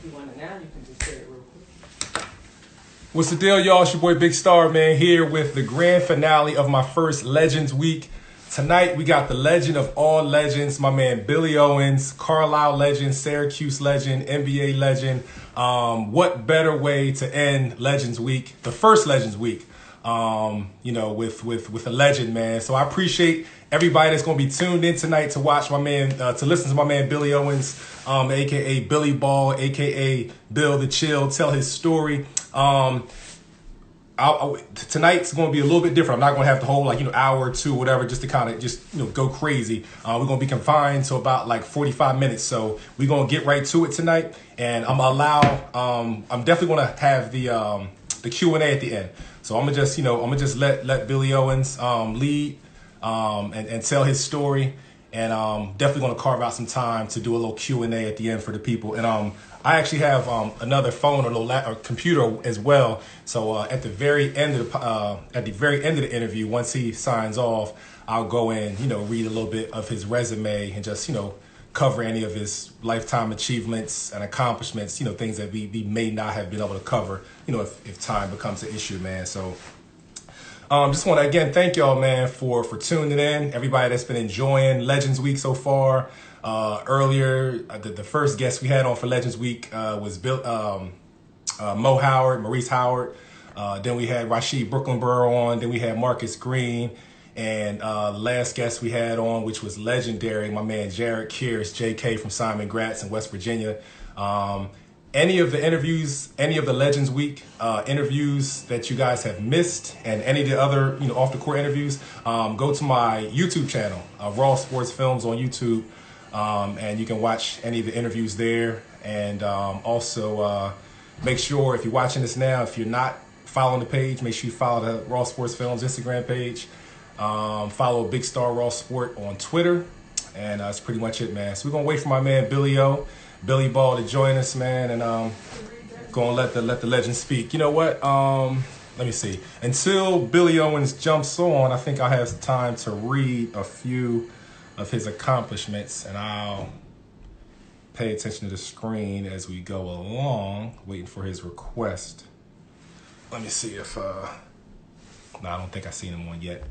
if you want to now, you can just say it real quick. What's the deal, y'all? It's your boy Big Star, man, here with the grand finale of my first Legends Week. Tonight, we got the legend of all legends, my man Billy Owens, Carlisle legend, Syracuse legend, NBA legend. What better way to end Legends Week, the first Legends Week, with a legend, man. So I appreciate everybody that's going to be tuned in tonight to watch my man, to listen to my man Billy Owens, a.k.a. Billy Ball, a.k.a. Bill the Chill, tell his story. Tonight's going to be a little bit different. I'm not going to have the whole hour or two, whatever, just to kind of go crazy. We're going to be confined to about 45 minutes, so we're going to get right to it tonight. And I'm definitely going to have the Q&A at the end. So I'm gonna just let Billy Owens lead and tell his story. And definitely going to carve out some time to do a little Q&A at the end for the people. And I actually have another phone or computer as well. So at the very end of the interview, once he signs off, I'll go in, read a little bit of his resume and just cover any of his lifetime achievements and accomplishments. Things that we may not have been able to cover. If time becomes an issue, man. So. Just want to again thank y'all, man, for tuning in. Everybody that's been enjoying Legends Week so far. Earlier, the first guest we had on for Legends Week was Maurice Howard. Then we had Rashid Brooklynborough on. Then we had Marcus Green. And the last guest we had on, which was legendary, my man Jared Kears, JK from Simon Gratz in West Virginia. Any of the interviews, any of the Legends Week interviews that you guys have missed, and any of the other off the court interviews, go to my YouTube channel, Raw Sports Films on YouTube, and you can watch any of the interviews there. And also make sure, if you're watching this now, if you're not following the page, make sure you follow the Raw Sports Films Instagram page. Follow Big Star Raw Sport on Twitter, and that's pretty much it, man. So we're gonna wait for my man Billy Ball to join us, man, and gonna let the legend speak. You know what? Let me see. Until Billy Owens jumps on, I think I have time to read a few of his accomplishments, and I'll pay attention to the screen as we go along, waiting for his request. Let me see if no, I don't think I've seen him on yet.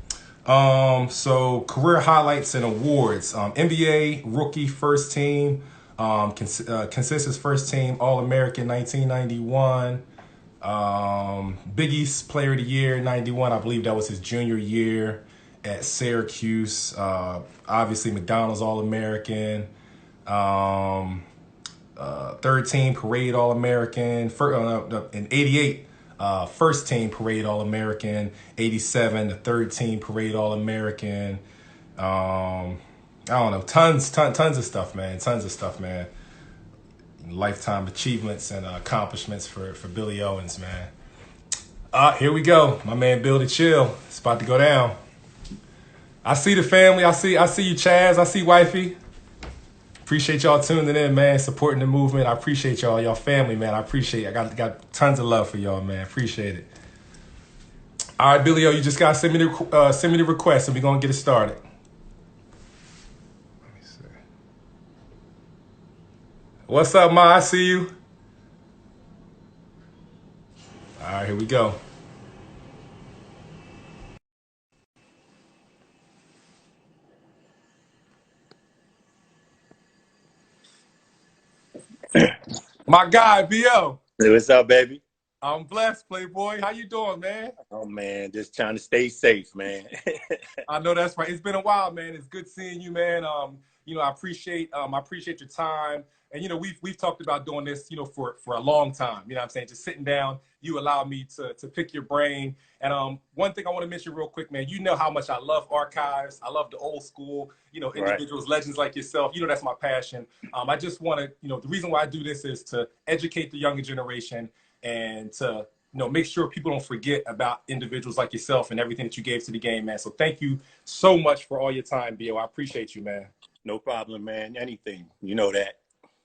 So career highlights and awards. NBA rookie first team. Consensus first team All-American 1991. Big East Player of the Year 91. I believe that was his junior year at Syracuse. Obviously McDonald's All-American. Third team Parade All-American. In 88, first team Parade All-American. 87, the third team Parade All-American. I don't know, tons of stuff, man. Tons of stuff, man. Lifetime achievements and accomplishments for Billy Owens, man. Here we go. My man Bill the Chill. It's about to go down. I see the family. I see you, Chaz. I see wifey. Appreciate y'all tuning in, man. Supporting the movement. I appreciate y'all family, man. I appreciate it. I got tons of love for y'all, man. Appreciate it. All right, Billy O, you just gotta send me the request, and we're gonna get it started. What's up, Ma? I see you. All right, here we go. My guy, B.O. Hey, what's up, baby? I'm blessed, Playboy. How you doing, man? Oh, man, just trying to stay safe, man. I know that's right. It's been a while, man. It's good seeing you, man. I appreciate your time. And, we've talked about doing this, for a long time. You know what I'm saying? Just sitting down, you allow me to pick your brain. And one thing I want to mention real quick, man, you know how much I love archives. I love the old school, individuals, right. Legends like yourself. That's my passion. I just want to, the reason why I do this is to educate the younger generation and to, make sure people don't forget about individuals like yourself and everything that you gave to the game, man. So thank you so much for all your time, B.O. I appreciate you, man. No problem, man. Anything. You know that.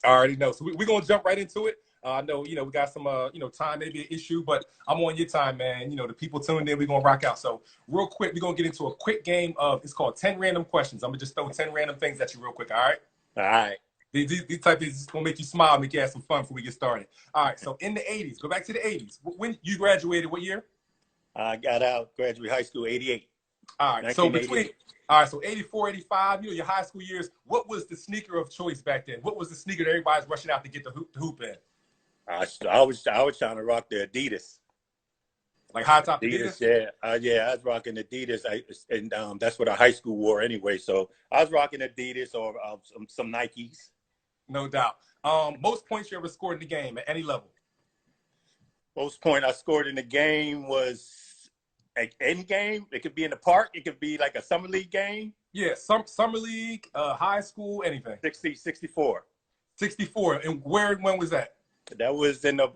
I already know. So we're going to jump right into it. I know, we got some, time may be an issue, but I'm on your time, man. The people tuned in, we're going to rock out. So real quick, we're going to get into a quick game of, it's called 10 random questions. I'm going to just throw 10 random things at you real quick, all right? All right. These type of things is gonna make you smile, make you have some fun before we get started. All right, so in the 80s, go back to the 80s. When you graduated, what year? I got out, graduated high school, 88. All right, so between, all right, so 84, 85, you know, your high school years, what was the sneaker of choice back then? What was the sneaker that everybody's rushing out to get the hoop in? I was trying to rock the Adidas. Like high top Adidas, Adidas? yeah, I was rocking Adidas, and that's what I high school wore anyway. So I was rocking Adidas or some Nikes. No doubt. Most points you ever scored in the game at any level? Most point I scored in the game was like any game. It could be in the park. It could be like a summer league game. Yeah, summer league, high school, anything. 64. 64. And where and when was that? That was in a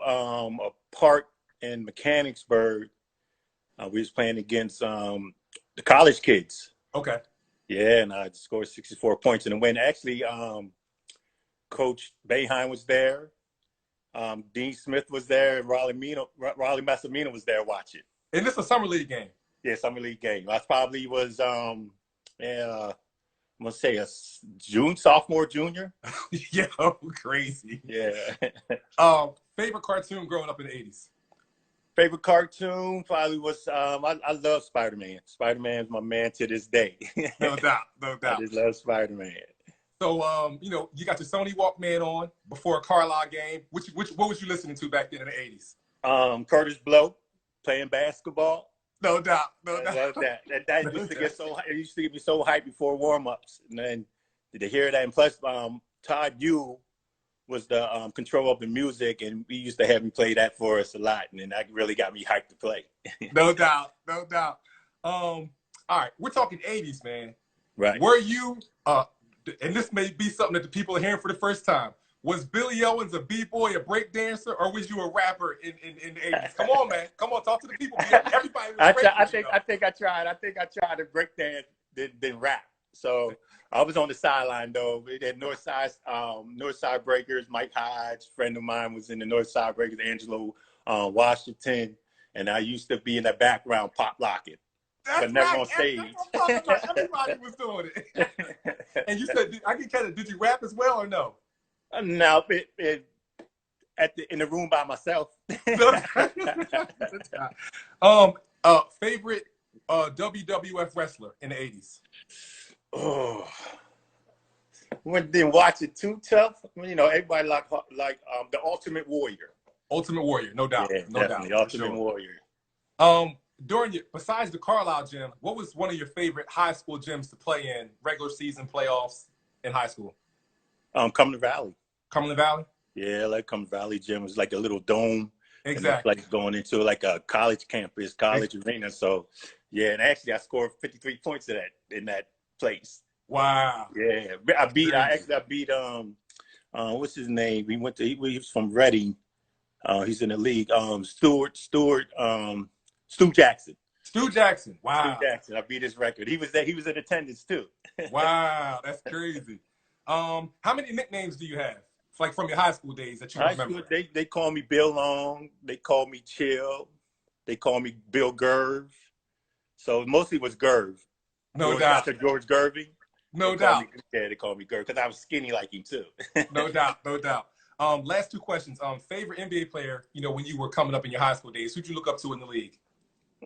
park in Mechanicsburg. We was playing against the college kids. Okay. Yeah, and I scored 64 points in the win. Actually, Coach Boeheim was there. Dean Smith was there, and Raleigh Massimino was there watching. And this is a summer league game? Yeah, summer league game. I probably was, I'm going to say a sophomore, junior. Yo, crazy. Yeah. Favorite cartoon growing up in the 80s? Favorite cartoon probably was, I love Spider-Man. Spider-Man's my man to this day. No doubt, no doubt. I just love Spider-Man. So, you know, you got your Sony Walkman on before a Carlisle game. What was you listening to back then in the 80s? Curtis Blow, playing basketball. No doubt, no doubt. I love that. That used to get so. It used to get me so hyped before warm-ups, and then to hear that. And plus, Todd Yu was the control of the music, and we used to have him play that for us a lot, and then that really got me hyped to play. No doubt, no doubt. All right, we're talking 80s, man. Right. Were you and this may be something that the people are hearing for the first time. Was Billy Owens a b-boy, a break dancer, or was you a rapper in the 80s? Come on, man. Come on, talk to the people. Everybody was I think I tried to break dance than rap. So I was on the sideline though. We had Northside Breakers. Mike Hodge, friend of mine, was in the Northside Breakers. Angelo Washington, and I used to be in the background pop locking. But never on stage. Everybody was doing it. And you said, I can kind of, did you rap as well or no? No, in the room by myself. Favorite WWF wrestler in the 80s? Oh, didn't watch it too tough. You know, everybody like the Ultimate Warrior. Ultimate Warrior, no doubt, yeah, no doubt. Ultimate Warrior. Besides the Carlisle gym, what was one of your favorite high school gyms to play in, regular season playoffs in high school? Cumberland Valley. Cumberland Valley? Yeah, like Cumberland Valley gym was like a little dome. Exactly. Like going into like a college campus, college arena. So yeah, and actually I scored 53 points in that place. Wow. Yeah. I beat what's his name? He was from Reading. He's in the league. Stu Jackson. Stu Jackson. Wow. Stu Jackson. I beat his record. He was there. He was in attendance too. Wow, that's crazy. How many nicknames do you have? Like from your high school days that you remember? They call me Bill Long. They call me Chill. They call me Bill Gerv. So mostly it was Gerv. No doubt. Dr. George Gerving. No doubt. They call me Gerv because I was skinny like him too. No doubt. No doubt. Last two questions. Favorite NBA player, you know, when you were coming up in your high school days, who'd you look up to in the league?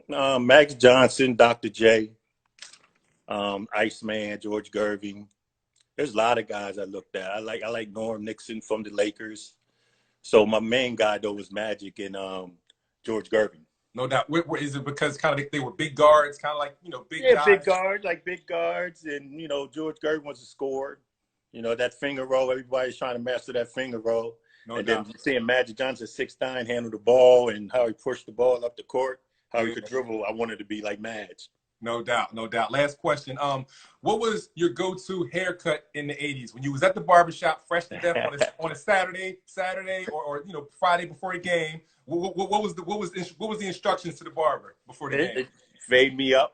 Max Johnson, Dr. J, Iceman, George Gerving. There's a lot of guys I looked at. I like Norm Nixon from the Lakers. So my main guy though was Magic and George Gerving. No doubt. Is it because kind of they were big guards, kind of like, you know, big guys? big guards, and you know George Gerving was a scorer. You know that finger roll. Everybody's trying to master that finger roll. No doubt. Then seeing Magic Johnson 6'9" handle the ball and how he pushed the ball up the court, how he could dribble. I wanted to be like Madge. No doubt, no doubt. Last question. What was your go-to haircut in the 80s when you was at the barbershop, fresh to death on a Saturday, or you know Friday before the game? What was the instructions to the barber before the game? Fade me up.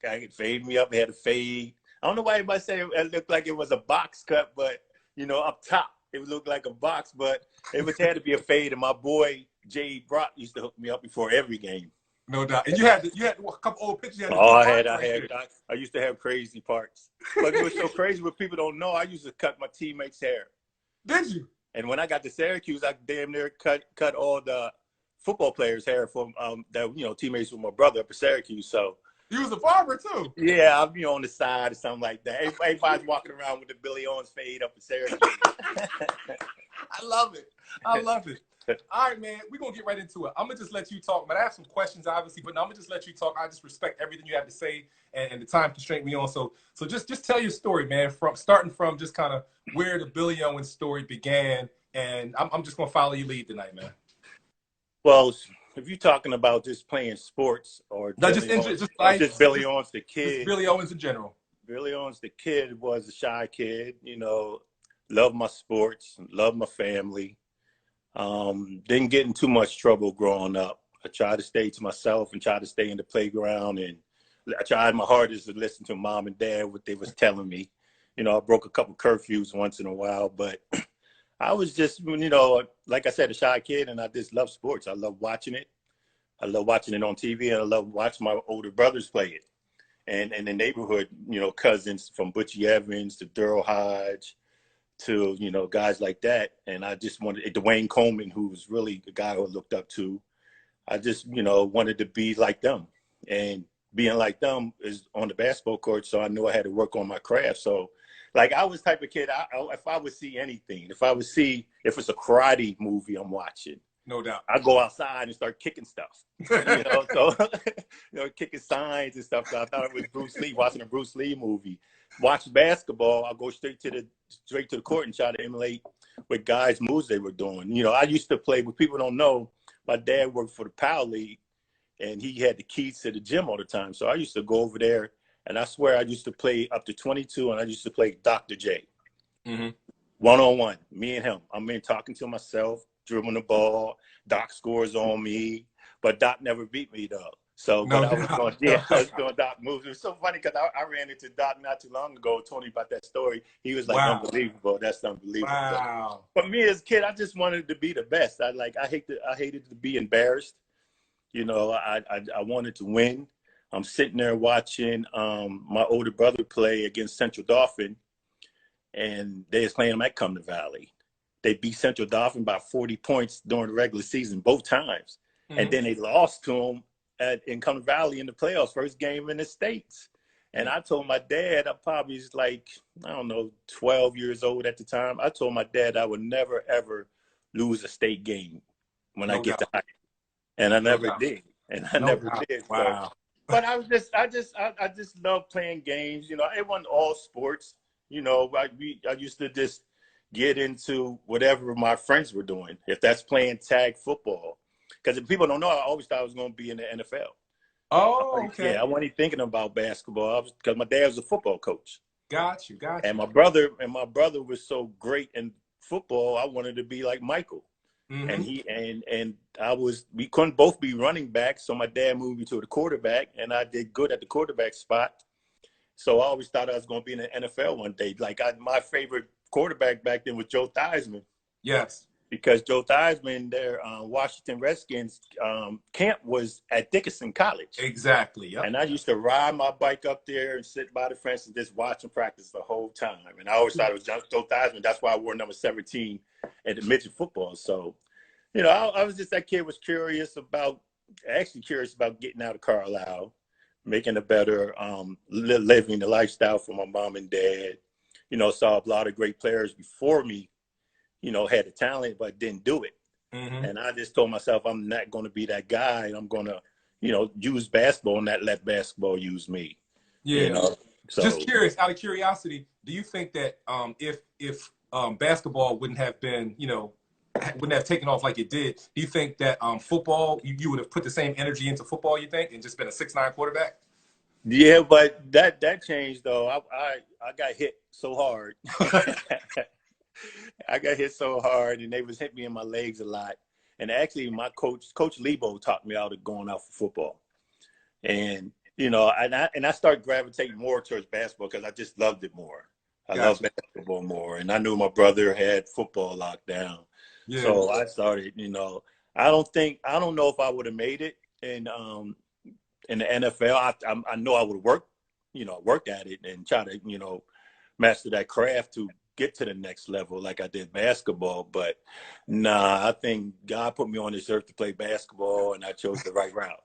I fade me up. I had a fade. I don't know why everybody say it looked like it was a box cut, but you know up top it looked like a box, but it had to be a fade. And my boy Jay Brock used to hook me up before every game. No doubt. And you had a couple old pictures. I used to have crazy parts. But it was so crazy what people don't know. I used to cut my teammates' hair. Did you? And when I got to Syracuse, I damn near cut all the football players' hair from that teammates with my brother up at Syracuse. So You was a barber too. yeah, I'll be on the side or something like that. Everybody's walking around with the Billy Owens fade up at Syracuse. I love it. I love it. All right, man, we're going to get right into it. I'm going to just let you talk, but I have some questions, obviously, but no, I'm going to just let you talk. I just respect everything you have to say and the time constraint we on. So just tell your story, man, starting from just kind of where the Billy Owens story began, and I'm just going to follow your lead tonight, man. Well, if you're talking about just playing sports or no, just life, just Billy Owens the kid. Just Billy Owens in general. Billy Owens the kid was a shy kid, loved my sports, loved my family. Didn't get in too much trouble growing up. I tried to stay to myself and tried to stay in the playground, and I tried my hardest to listen to mom and dad, what they was telling me. I broke a couple curfews once in a while, but I was just, like I said, a shy kid, and I just love sports. I love watching it. I love watching it on TV, and I love watching my older brothers play it. And in the neighborhood, cousins from Butchie Evans to Daryl Hodge to, guys like that. And I just wanted Dwayne Coleman, who was really the guy who I looked up to. I just, wanted to be like them. And being like them is on the basketball court, so I knew I had to work on my craft. So, like, I was the type of kid, if I would see anything, if it's a karate movie I'm watching, no doubt, I go outside and start kicking stuff, kicking signs and stuff. So I thought it was Bruce Lee, watching a Bruce Lee movie. Watch basketball, I'll go straight to the court and try to emulate what guys' moves they were doing. I used to play, but people don't know, my dad worked for the Power League, and he had the keys to the gym all the time. So I used to go over there, and I swear I used to play up to 22, and I used to play Dr. J. Mm-hmm. One-on-one, me and him. I'm talking to myself, dribbling the ball. Doc scores on me, but Doc never beat me, though. So, no, but I was doing Doc moves. It was so funny because I ran into Doc not too long ago, told me about that story. He was like, wow. Unbelievable. That's unbelievable. Wow. But me as a kid, I just wanted to be the best. I hated to be embarrassed. I wanted to win. I'm sitting there watching my older brother play against Central Dauphin, and they was playing them at Cumberland Valley. They beat Central Dauphin by 40 points during the regular season both times. Mm-hmm. And then they lost to them in Cumberland Valley in the playoffs, first game in the States. And I told my dad, I probably was like, 12 years old at the time. I told my dad I would never, ever lose a state game when I get to high school. And I never did. And I never did. Wow. So, but I just love playing games. It wasn't all sports. I used to just get into whatever my friends were doing. If that's playing tag football, because if people don't know, I always thought I was going to be in the NFL. Oh, okay. Yeah, I wasn't even thinking about basketball because my dad was a football coach. Got you. And my brother was so great in football. I wanted to be like Michael. Mm-hmm. And we couldn't both be running backs, so my dad moved me to the quarterback, and I did good at the quarterback spot. So I always thought I was going to be in the NFL one day. My favorite quarterback back then was Joe Theismann. Yes. Because Joe Theismann, their Washington Redskins camp was at Dickinson College. Exactly. Yep. And I used to ride my bike up there and sit by the fence and just watch them practice the whole time. And I always thought it was Joe Theismann. That's why I wore number 17 at the midget football. So, I was just, that kid was curious about getting out of Carlisle, making a better living, the lifestyle for my mom and dad. Saw a lot of great players before me, had the talent, but didn't do it. Mm-hmm. And I just told myself, I'm not going to be that guy. And I'm going to, use basketball and not let basketball use me. Yeah. So, just curious, out of curiosity, do you think that if basketball wouldn't have been, wouldn't have taken off like it did, do you think that football, you would have put the same energy into football, you think, and just been a 6'9" quarterback? Yeah, but that changed, though. I got hit so hard. I got hit so hard, and they was hitting me in my legs a lot. And actually, my Coach Lebo, taught me out of going out for football. And, and I started gravitating more towards basketball because I just loved it more. I love basketball more. And I knew my brother had football locked down. Yeah. So I started, I don't know if I would have made it in the NFL. I know I would have worked at it and try to, master that craft to get to the next level like I did basketball. But nah, I think God put me on this earth to play basketball, and I chose the right route.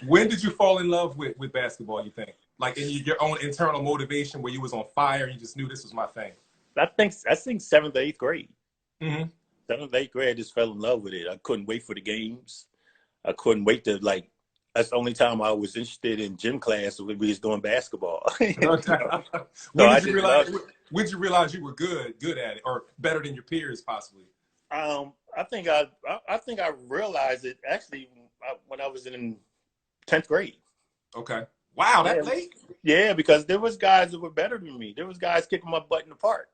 When did you fall in love with basketball, you think? Like in your own internal motivation where you was on fire and you just knew this was my thing? I think seventh, eighth grade. Mm-hmm. Seventh, eighth grade, I just fell in love with it. I couldn't wait for the games. I couldn't wait to like. That's the only time I was interested in gym class when we was doing basketball. When So I did you just realize? loved it. When did you realize you were good at it, or better than your peers, possibly? I think I realized it actually when I was in 10th grade. Okay. Wow, Yeah, that late? yeah, because there was guys that were better than me. There was guys kicking my butt in the park.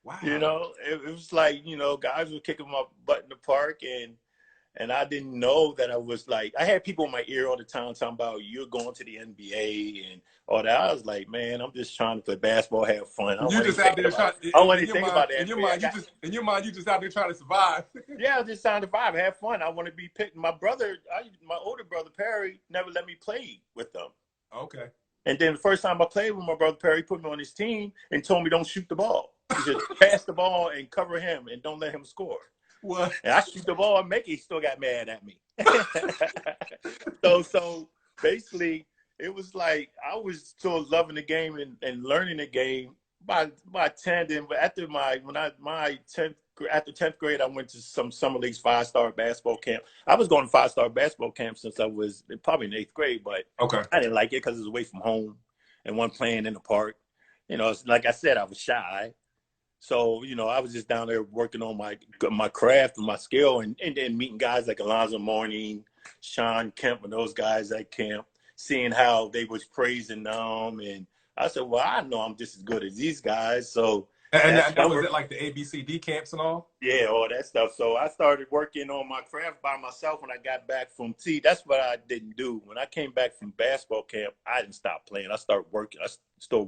Wow. It was like guys were kicking my butt in the park, and I didn't know that I was like, I had people in my ear all the time talking about you're going to the NBA and all that. I was like, man, I'm just trying to play basketball, have fun. You just out there trying. I don't want to think about the In your NBA. mind, you just out there trying to survive. Yeah, I was just trying to survive, have fun. I want to be picked. My older brother Perry never let me play with them. Okay. And then the first time I played with my brother Perry, put me on his team and told me don't shoot the ball. He just pass the ball and cover him and don't let him score. What? And I shoot the ball and make it. He still got mad at me. So basically, it was like I was still loving the game and learning the game by 10. Then, but after 10th grade, I went to some summer leagues 5-star basketball camp. I was going to 5-star basketball camp since I was probably in 8th grade, but Okay. I didn't like it because it was away from home and one playing in the park. Like I said, I was shy. So, I was just down there working on my craft and my skill and then meeting guys like Alonzo Mourning, Sean Kemp, and those guys at camp, seeing how they was praising them. And I said, well, I know I'm just as good as these guys. So And that was it, like the ABCD camps and all? yeah, all that stuff. So I started working on my craft by myself when I got back from T. That's what I didn't do. When I came back from basketball camp, I didn't stop playing. I started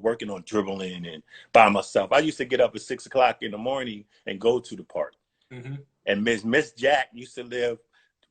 working on dribbling and by myself. I used to get up at 6 o'clock in the morning and go to the park. Mm-hmm. And Miss Jack used to live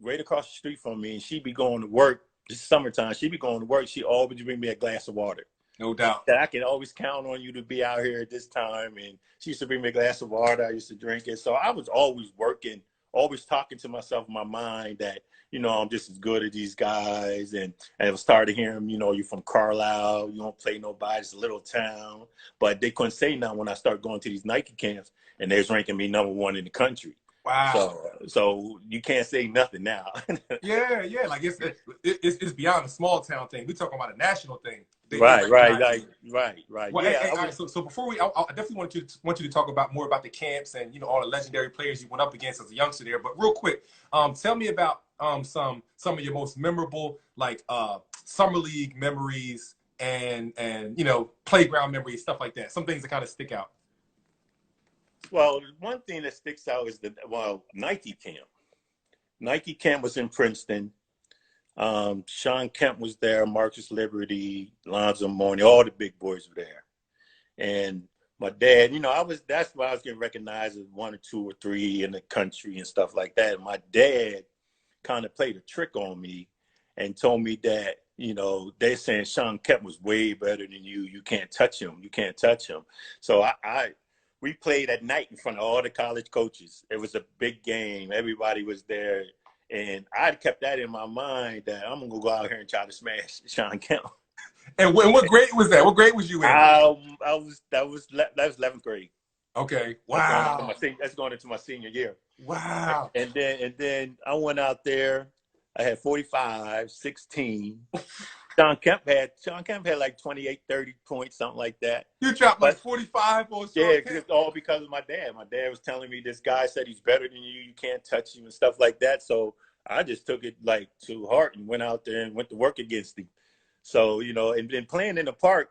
right across the street from me, and she'd be going to work. It's summertime. She'd be going to work. She always bring me a glass of water. No doubt. That I can always count on you to be out here at this time. And she used to bring me a glass of water. I used to drink it. So I was always working, always talking to myself in my mind that, I'm just as good as these guys. And I started hearing, you're from Carlisle. You don't play nobody. It's a little town. But they couldn't say nothing when I started going to these Nike camps. And they was ranking me #1 in the country. Wow. So you can't say nothing now. Yeah. Like it's beyond a small town thing. We're talking about a national thing. Right. Well, Yeah. all right, so before I definitely want you to talk about more about the camps and all the legendary players you went up against as a youngster there. But real quick, tell me about some of your most memorable summer league memories and playground memories, stuff like that. Some things that kind of stick out. Well, one thing that sticks out is Nike camp. Nike camp was in Princeton. Sean Kemp was there, Marcus Liberty, Lonzo Mourning, all the big boys were there. And my dad, that's why I was getting recognized as 1 or 2 or 3 in the country and stuff like that. And my dad kind of played a trick on me and told me that, they're saying Sean Kemp was way better than you. You can't touch him. So we played at night in front of all the college coaches. It was a big game. Everybody was there. And I'd kept that in my mind that I'm going to go out here and try to smash Sean Kemp. And what grade was that? What grade was you in? That was 11th grade. Okay. Wow. That's going into my senior year. Wow. And then I went out there. I had 45, 16. Sean Kemp had like 28, 30 points, something like that. You dropped like 45 or so. Yeah, it's all because of my dad. My dad was telling me this guy said he's better than you. You can't touch him and stuff like that. So I just took it like to heart and went out there and went to work against him. So, and then playing in the park,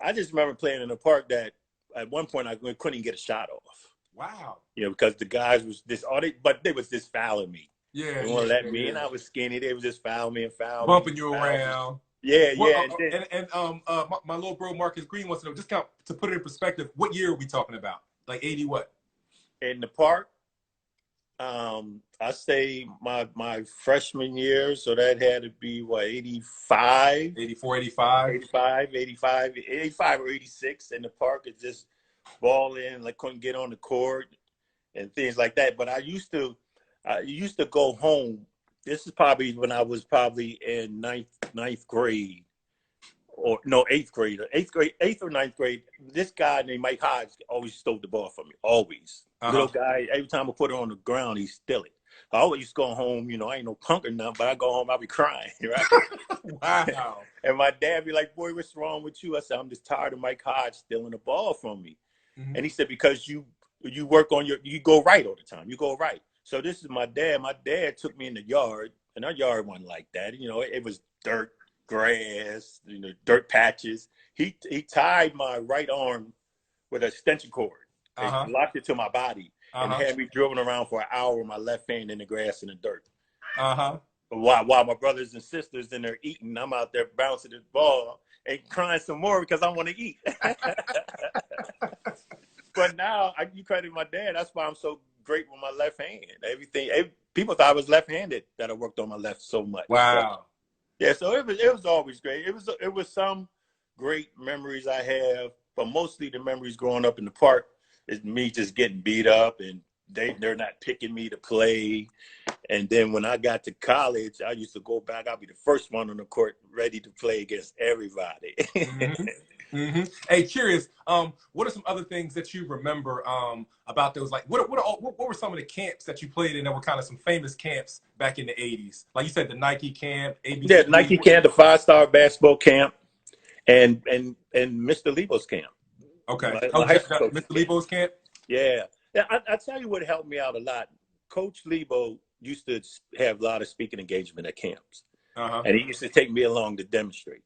I just remember playing in the park that at one point I couldn't get a shot off. Wow. Because the guys was they was just fouling me. Yeah. They wouldn't let me, and I was skinny. They was just fouling me and fouling bumping me. You around. Yeah. My little bro Marcus Green wants to know, just to put it in perspective, what year are we talking about? Like 80 what? In the park, I say my freshman year, so that had to be 85? 84, 85? 85 or 86 in the park. It just balling, like couldn't get on the court and things like that. But I used to go home. This is probably when I was probably in ninth grade, or no, eighth or ninth grade. This guy named Mike Hodge always stole the ball from me, always. Little guy, every time I put it on the ground, he steal it. I always used to go home, I ain't no punk or nothing, but I go home, I'll be crying, right? Wow. And my dad be like, boy, what's wrong with you? I said, I'm just tired of Mike Hodge stealing the ball from me. Mm-hmm. And he said, because you work on you go right all the time. You go right. So this is my dad. My dad took me in the yard, and our yard wasn't like that. It was dirt, grass, dirt patches. He tied my right arm with an extension cord and locked it to my body and had me dribbling around for an hour with my left hand in the grass and the dirt. While my brothers and sisters in there eating, I'm out there bouncing the ball and crying some more because I want to eat. But now you credit my dad. That's why I'm so great with my left hand. People thought I was left-handed that I worked on my left so much. Wow. So it was always great. It was some great memories I have, but mostly the memories growing up in the park is me just getting beat up and they're not picking me to play. And then when I got to college, I used to go back. I'll be the first one on the court ready to play against everybody. Mm-hmm. Hey, curious, what are some other things that you remember about those? Like, what were some of the camps that you played in that were kind of some famous camps back in the 80s? Like you said, the Nike camp, ABC. Yeah, Nike camp, the 5-star basketball camp, and Mr. Lebo's camp. Okay. Mr. Lebo's camp? Yeah. I tell you what helped me out a lot. Coach Lebo used to have a lot of speaking engagement at camps. And he used to take me along to demonstrate.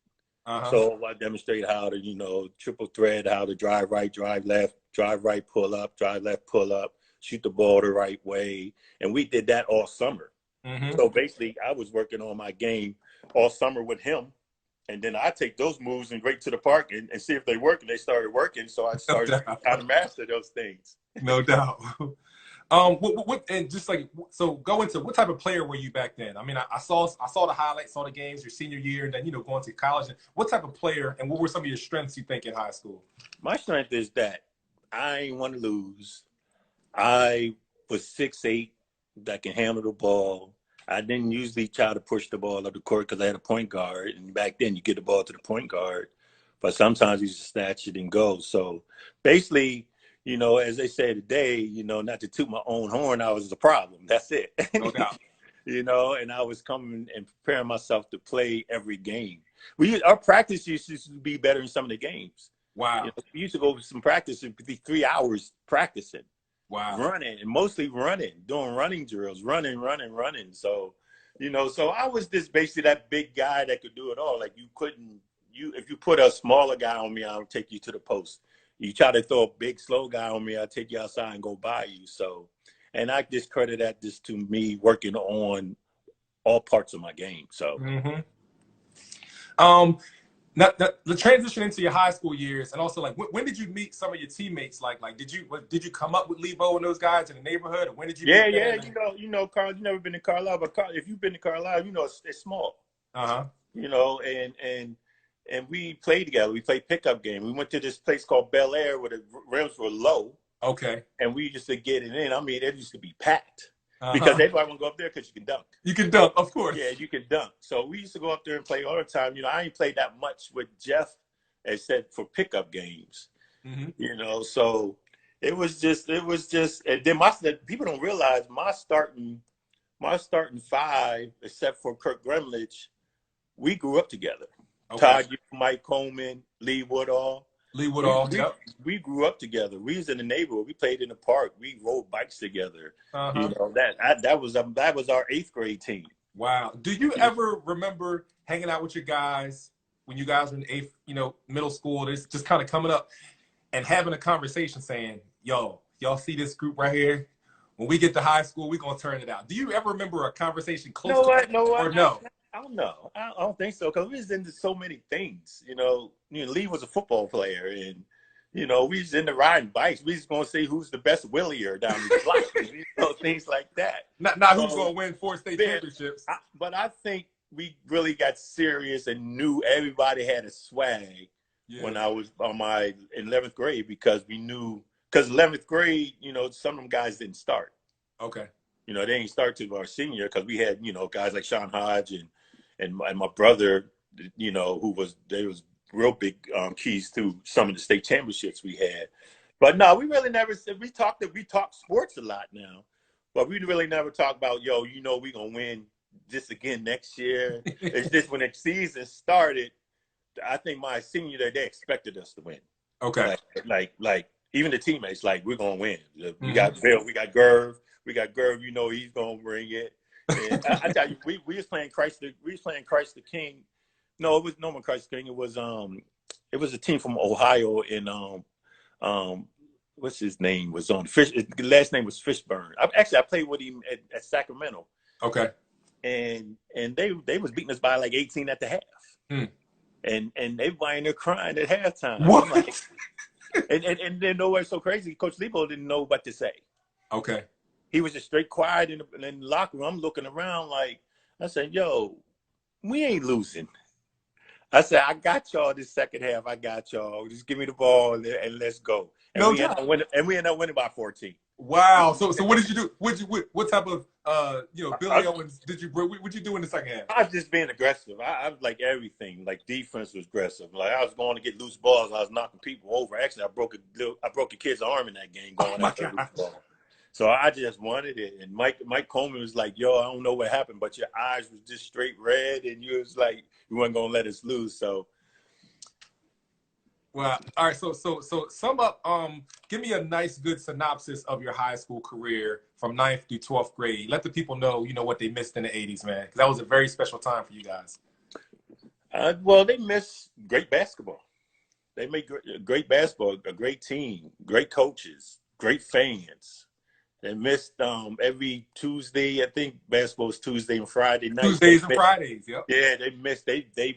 So I demonstrate how to, triple thread, how to drive right, drive left, drive right, pull up, drive left, pull up, shoot the ball the right way. And we did that all summer. So basically, I was working on my game all summer with him. And then I take those moves and right to the park and see if they work. And they started working. So I started trying to master those things. No doubt. And just like, so go into what type of player were you back then? I mean, I saw the highlights, saw the games your senior year, and then going to college. What type of player and what were some of your strengths you think in high school? My strength is that I ain't want to lose. I was 6'8", that can handle the ball. I didn't usually try to push the ball up the court because I had a point guard, and back then you get the ball to the point guard, but sometimes you just snatch it and go. So basically, as they say today, not to toot my own horn, I was the problem. That's it. No doubt. And I was coming and preparing myself to play every game. Our practice used to be better than some of the games. Wow. We used to go to some practice, it could be 3 hours practicing. Wow. Running, and mostly doing running drills, running. So, so I was just basically that big guy that could do it all. Like if you put a smaller guy on me, I'll take you to the post. You try to throw a big, slow guy on me, I'll take you outside and go by you. So, and I just credit that just to me working on all parts of my game. So, now, the transition into your high school years, and also like when did you meet some of your teammates? Like did you come up with Lebo and those guys in the neighborhood, or when did you? Yeah. Carl, you never been to Carlisle, but if you've been to Carlisle, it's small. And we played together. We played pickup game. We went to this place called Bel Air where the rims were low. Okay. And we used to get it in. I mean, it used to be packed. Because everybody want to go up there because you can dunk. You can dunk, of course. Yeah, you can dunk. So we used to go up there and play all the time. I ain't played that much with Jeff, except for pickup games. So it was just, and then people don't realize my starting five, except for Kirk Gremlich, we grew up together. Okay. Todd, Mike Coleman, Lee Woodall. Yep. We grew up together. We was in the neighborhood. We played in the park. We rode bikes together. That was our 8th grade team. Wow. Do you ever remember hanging out with your guys when you guys were in 8th, middle school? It's just kind of coming up and having a conversation saying, "Yo, y'all see this group right here? When we get to high school, we're gonna turn it out." Do you ever remember a conversation close to that? No. I don't know. I don't think so, because we was into so many things. Lee was a football player, and we was into riding bikes. We was gonna see who's the best willier down the block, things like that. Not who's gonna win 4 state championships. But I think we really got serious and knew everybody had a swag when I was on my 11th grade because we knew, because 11th grade, you know, some of them guys didn't start. Okay. You know, they didn't start till our senior because we had, you know, guys like Sean Hodge and my brother, you know, they was real big keys to some of the state championships we had. But no, we really never said, we talk sports a lot now, but we really never talk about, yo, you know, we gonna win this again next year. It's just when the season started, I think my senior year, they expected us to win. Okay. Like even the teammates, like, we're gonna win. We got Bill, we got Gerv, you know, he's gonna bring it. And I tell you, we was playing Christ the King. No, it was no more Christ the King. It was a team from Ohio and what's his name was on Fish. His last name was Fishburne. I played with him at Sacramento. Okay. And they was beating us by like 18 at the half. And they lying there crying at halftime. What? Like, and then nowhere so crazy. Coach Lebo didn't know what to say. Okay. He was just straight quiet in the locker room. I'm looking around like, I said, yo, we ain't losing. I said, I got y'all this second half. I got y'all. Just give me the ball and let's go. And we ended up winning by 14. Wow. So what did you do? What type of Billy Owens did you bring? What you do in the second half? I was just being aggressive. I was like everything. Like defense was aggressive. Like I was going to get loose balls. I was knocking people over. Actually, I broke a kid's arm in that game going after a loose ball. So I just wanted it. And Mike Coleman was like, yo, I don't know what happened, but your eyes was just straight red, and you was like, you weren't gonna let us lose. So. Well, all right. So sum up. Give me a nice, good synopsis of your high school career from 9th through 12th grade. Let the people know, what they missed in the '80s, man, because that was a very special time for you guys. Well, they missed great basketball. They made great basketball, a great team, great coaches, great fans. They missed every Tuesday. I think basketball was Tuesday and Friday night. Tuesdays and Fridays. Yep. Yeah, they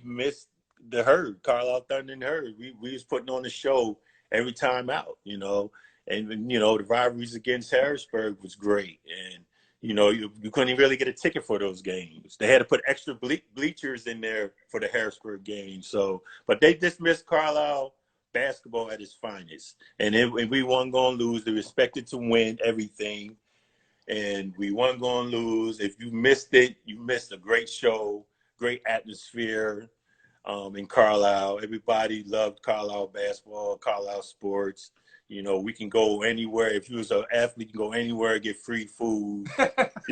missed the Herd, Carlisle Thunder and Herd. We was putting on the show every time out, and the rivalries against Harrisburg was great, and you couldn't really get a ticket for those games. They had to put extra bleachers in there for the Harrisburg game. So, but they dismissed Carlisle basketball at its finest, and we weren't going to lose. They expected to win everything, and we weren't going to lose. If you missed it, you missed a great show, great atmosphere in Carlisle. Everybody loved Carlisle basketball, Carlisle sports. We can go anywhere. If you was an athlete, you can go anywhere, get free food,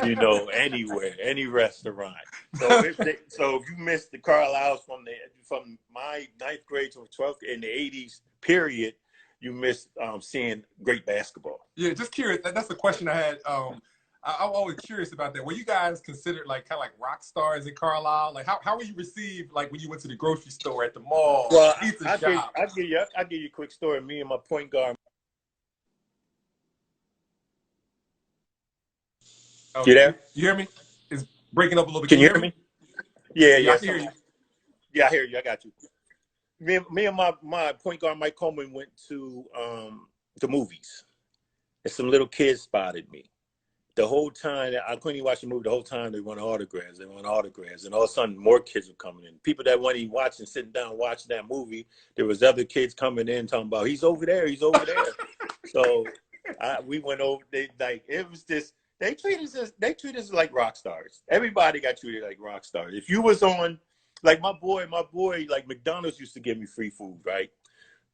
anywhere, any restaurant. So if you missed the Carlisle from my 9th grade to 12th in the 80s period, you missed seeing great basketball. Yeah, just curious. That's the question I had. I'm always curious about that. Were you guys considered kind of like rock stars in Carlisle? Like how were you received when you went to the grocery store, at the mall, pizza shop? I'll give you a quick story. Me and my point guard. You there? You hear me? It's breaking up a little bit. Can you hear me? Yeah. I can hear you. Yeah, I hear you. I got you. Me and my point guard, Mike Coleman, went to the movies. And some little kids spotted me. The whole time, I couldn't even watch the movie. The whole time they want autographs. And all of a sudden, more kids were coming in. People that weren't even watching, sitting down watching that movie, there was other kids coming in talking about, he's over there. So we went over. It was just, They treat us like rock stars. Everybody got treated like rock stars. If you was on, like my boy, like McDonald's used to give me free food, right?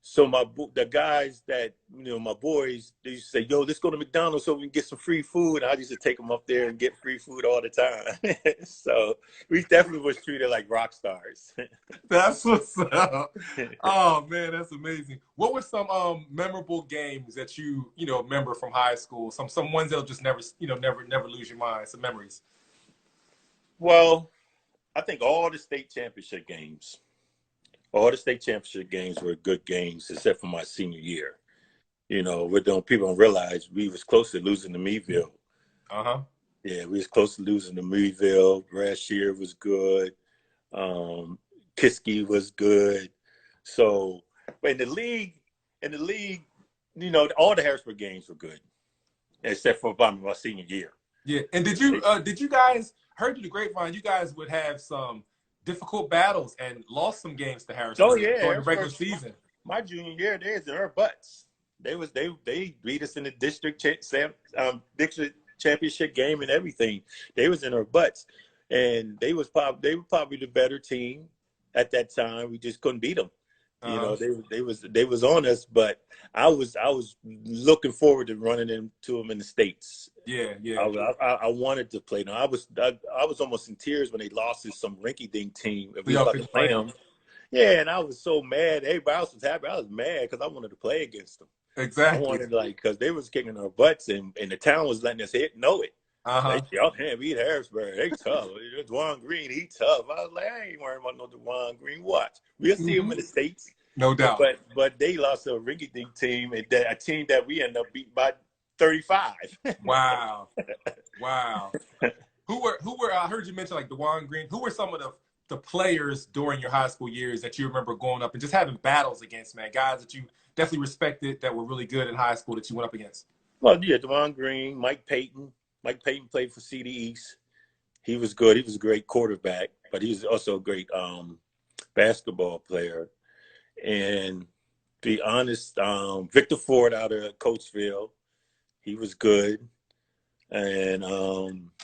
So the guys that, my boys, they used to say, yo, let's go to McDonald's so we can get some free food. And I used to take them up there and get free food all the time. So we definitely was treated like rock stars. That's what's up. Oh, man, that's amazing. What were some memorable games that you remember from high school? Some ones that'll just never lose your mind, some memories. Well, I think all the state championship games were good games, except for my senior year. People don't realize we was close to losing to Meadville. Uh-huh. Yeah, we was close to losing to Meadville. Brashear was good. Kiski was good. So, but in the league, all the Harrisburg games were good, except for my senior year. Yeah, and did you guys, heard through the grapevine, you guys would have some difficult battles and lost some games to Oh Harrisburg yeah, during the regular Harrisburg, season. my junior year, they was in our butts. They beat us in the district championship game and everything. They was in our butts, and they were probably the better team at that time. We just couldn't beat them. You know, they was on us, but I was looking forward to running into them in the States. Yeah. I wanted to play them. I was almost in tears when they lost to some rinky-dink team. If we Y'all was about to couldn't play play them. Yeah, and I was so mad. Everybody else was happy. I was mad because I wanted to play against them. I Exactly. wanted because they was kicking our butts and the town was letting us know it. Uh-huh. Y'all can't beat Harrisburg. They tough. Dwan Green, he tough. I was like, I ain't worrying about no Dwan Green. Watch. We'll see him in the States. No doubt. But they lost to a rinky-dink team, and a team that we ended up beating by 35. Wow. Who were I heard you mention like Dwan Green. Who were some of the players during your high school years that you remember going up and just having battles against, man? Guys that you definitely respected that were really good in high school that you went up against? Well, yeah, Dwan Green, Mike Payton. Mike Payton played for CD East. He was good. He was a great quarterback, but he was also a great basketball player. And to be honest, Victor Ford out of Coatesville, he was good. And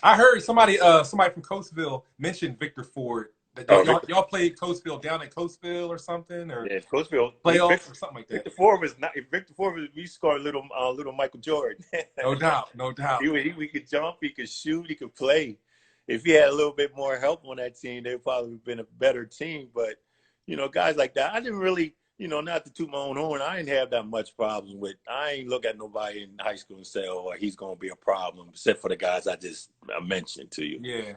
I heard somebody from Coatesville mentioned Victor Ford. Y'all played Coatesville down in Coatesville or something, or yeah, Coatesville playoffs or something like that. Victor Ford was not. Victor Ford was. We scored little Michael Jordan. No doubt. He could jump. He could shoot. He could play. If he had a little bit more help on that team, they'd probably been a better team. But guys like that, I didn't really. Not to toot my own horn, I didn't have that much problems with. I ain't look at nobody in high school and say, "Oh, he's gonna be a problem," except for the guys I mentioned to you. Yeah.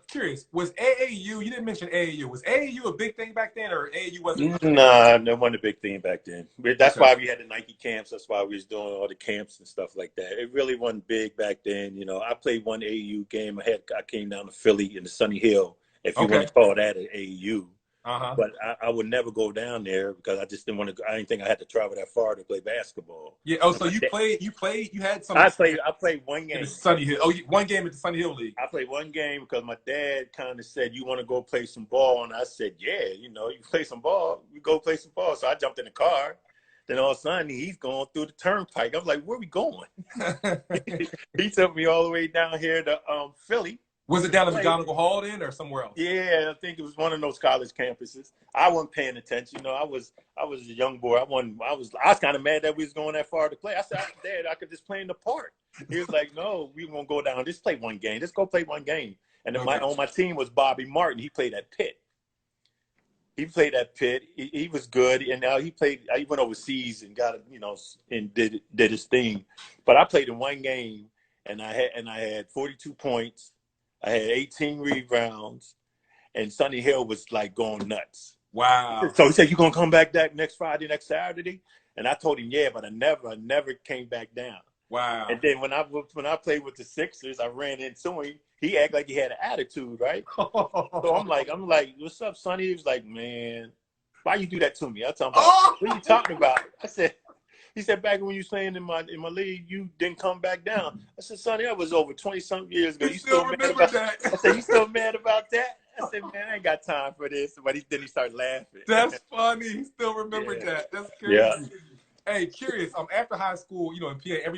Curious, was AAU, you didn't mention AAU. Was AAU a big thing back then, or AAU wasn't? Nah, that wasn't a big thing back then. That's why we had the Nike camps. That's why we was doing all the camps and stuff like that. It really wasn't big back then. I played one AAU game. I came down to Philly in the Sunny Hill, if you want to call that an AAU. But I would never go down there because I just didn't want to. I didn't think I had to travel that far to play basketball. Yeah. Oh, so you had some. I played one game. In the Sunny Hill. Oh, one game at the Sunny Hill League. I played one game because my dad kind of said, "You want to go play some ball?" And I said, "Yeah, you play some ball. We go play some ball." So I jumped in the car. Then all of a sudden, he's going through the turnpike. I'm like, "Where are we going?" He took me all the way down here to Philly. Was it down at McDonald Hall then, or somewhere else? Yeah, I think it was one of those college campuses. I wasn't paying attention. I was a young boy. I was kind of mad that we was going that far to play. I said, "Dad, I could just play in the park." He was like, "No, we won't go down. Just play one game. Just go play one game." And then on my team was Bobby Martin. He played at Pitt. He was good, and now he went overseas and got and did his thing. But I played in one game, and I had 42 points. I had 18 rebounds, and Sunny Hill was like going nuts. Wow. So he said, "You gonna come back that next Friday, next Saturday?" And I told him, "Yeah," but I never came back down. Wow. And then when I played with the Sixers, I ran into him. He acted like he had an attitude, right? So I'm like, "What's up, Sonny?" He was like, "Man, why you do that to me?" I told him, "What are you talking about?" He said, "Back when you was playing in my league, you didn't come back down." I said, "Sonny, that was over 20-something years ago. You still remember that? I said, "You still mad about that?" I said, "Man, I ain't got time for this." But then he started laughing. That's funny. He still remembered that. That's crazy. Yeah. Hey, curious. After high school, in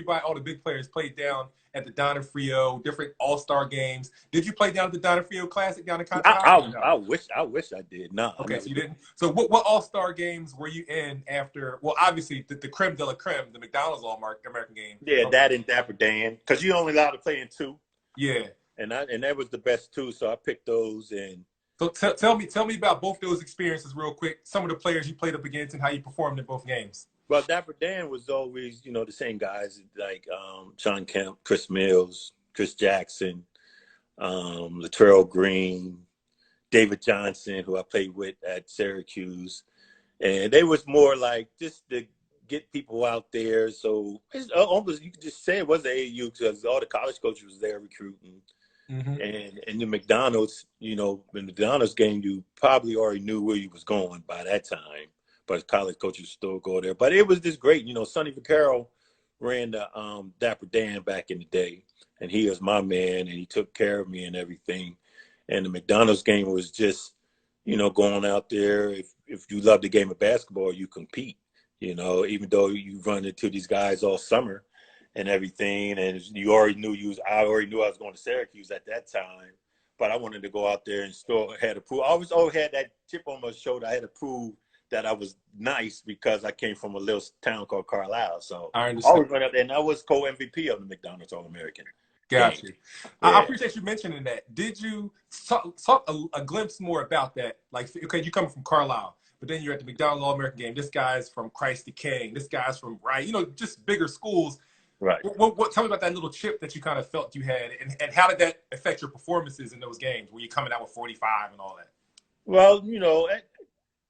PA, all the big players played down at the Donofrio, different all-star games. Did you play down at the Donofrio Classic down in Continental? I wish I did. No. Okay, so you didn't. So what all-star games were you in after? Well, obviously the creme de la creme, the McDonald's All-American game. Yeah, that and Dapper Dan, because you're only allowed to play in two. Yeah. And that was the best two, so I picked those. And so tell me about both those experiences real quick. Some of the players you played up against and how you performed in both games. Well, Dapper Dan was always, the same guys like Sean Kemp, Chris Mills, Chris Jackson, Latrell Green, David Johnson, who I played with at Syracuse. And they was more like just to get people out there. So it's almost, you could just say it was the AAU because all the college coaches was there recruiting. Mm-hmm. And the McDonald's, in the McDonald's game, you probably already knew where you was going by that time. But college coaches still go there. But it was just great. Sonny Vaccaro ran the Dapper Dan back in the day, and he was my man, and he took care of me and everything. And the McDonald's game was just, going out there. If you love the game of basketball, you compete. Even though you run into these guys all summer and everything, and you already knew I already knew I was going to Syracuse at that time, but I wanted to go out there and still had to prove. I always had that chip on my shoulder. I had to prove that I was nice because I came from a little town called Carlisle. So I understand. always went up there, and I was co-MVP of the McDonald's All-American. Got you. Yeah. I appreciate you mentioning that. Did you talk a glimpse more about that? Like, okay, you coming from Carlisle, but then you're at the McDonald's All-American game. This guy's from Christ the King. This guy's from just bigger schools. Right. Tell me about that little chip that you kind of felt you had, and how did that affect your performances in those games? Were you coming out with 45 and all that? Well,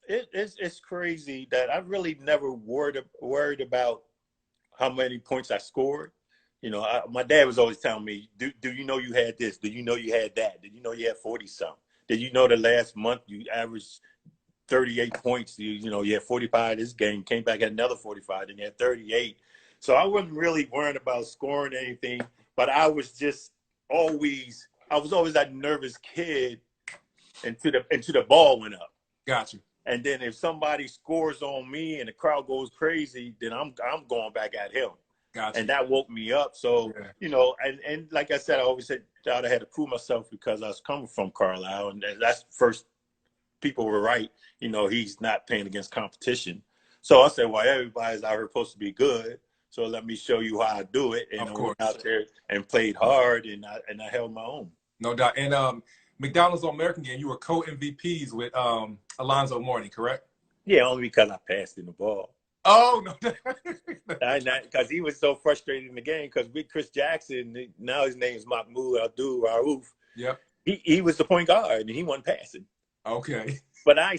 it's crazy that I really never worried about how many points I scored. My dad was always telling me, do you know you had this? Do you know you had that? Did you know you had 40-something? Did you know the last month you averaged 38 points? You had 45 this game, came back at another 45, and you had 38. So I wasn't really worried about scoring anything, but I was always that nervous kid until the ball went up. Gotcha. And then if somebody scores on me and the crowd goes crazy, then I'm going back at him. Gotcha. And that woke me up. So, and like I said, I always said that I had to prove myself because I was coming from Carlisle. And that's first, people were right. He's not playing against competition. So I said, well, everybody's out here supposed to be good. So let me show you how I do it. And I went out there and played hard, and I held my own. No doubt. And McDonald's All-American game, you were co-MVPs with Alonzo Mourning, correct? Yeah, only because I passed in the ball. Oh, no. Because he was so frustrated in the game because with Chris Jackson, now his name is Mahmoud Abdul-Rauf. Yep. He was the point guard, and he wasn't passing. Okay. But I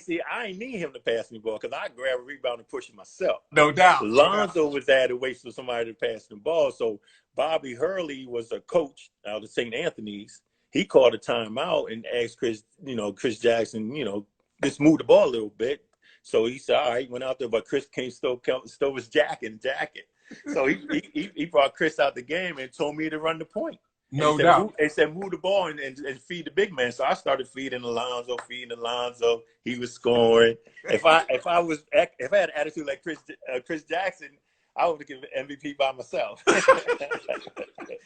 need him to pass me the ball because I grab a rebound and push it myself. No doubt. Lonzo was there to wait for somebody to pass the ball. So Bobby Hurley was a coach out of St. Anthony's. He called a timeout and asked Chris Jackson, just move the ball a little bit. So he said, all right, went out there, but Chris came stole his jacket. So he brought Chris out the game and told me to run the point. No doubt. They said, move the ball and feed the big man. So I started feeding Alonzo. He was scoring. If I had attitude like Chris Jackson, I would have given MVP by myself.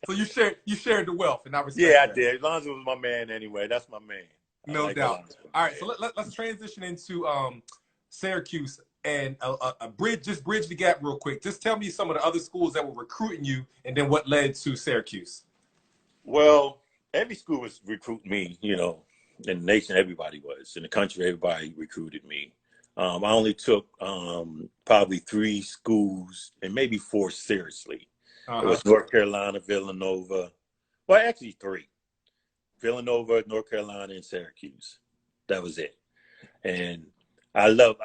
So you shared the wealth, and I respect that. I did. Alonzo was my man anyway. That's my man. No doubt. Alonzo. All right, so let's transition into Syracuse and bridge the gap real quick. Just tell me some of the other schools that were recruiting you, and then what led to Syracuse. Well, every school was recruiting me, in the nation, everybody was. In the country, everybody recruited me. I only took probably 3 schools and maybe 4 seriously. It was North Carolina, Villanova. Well, actually 3. Villanova, North Carolina, and Syracuse. That was it. And I love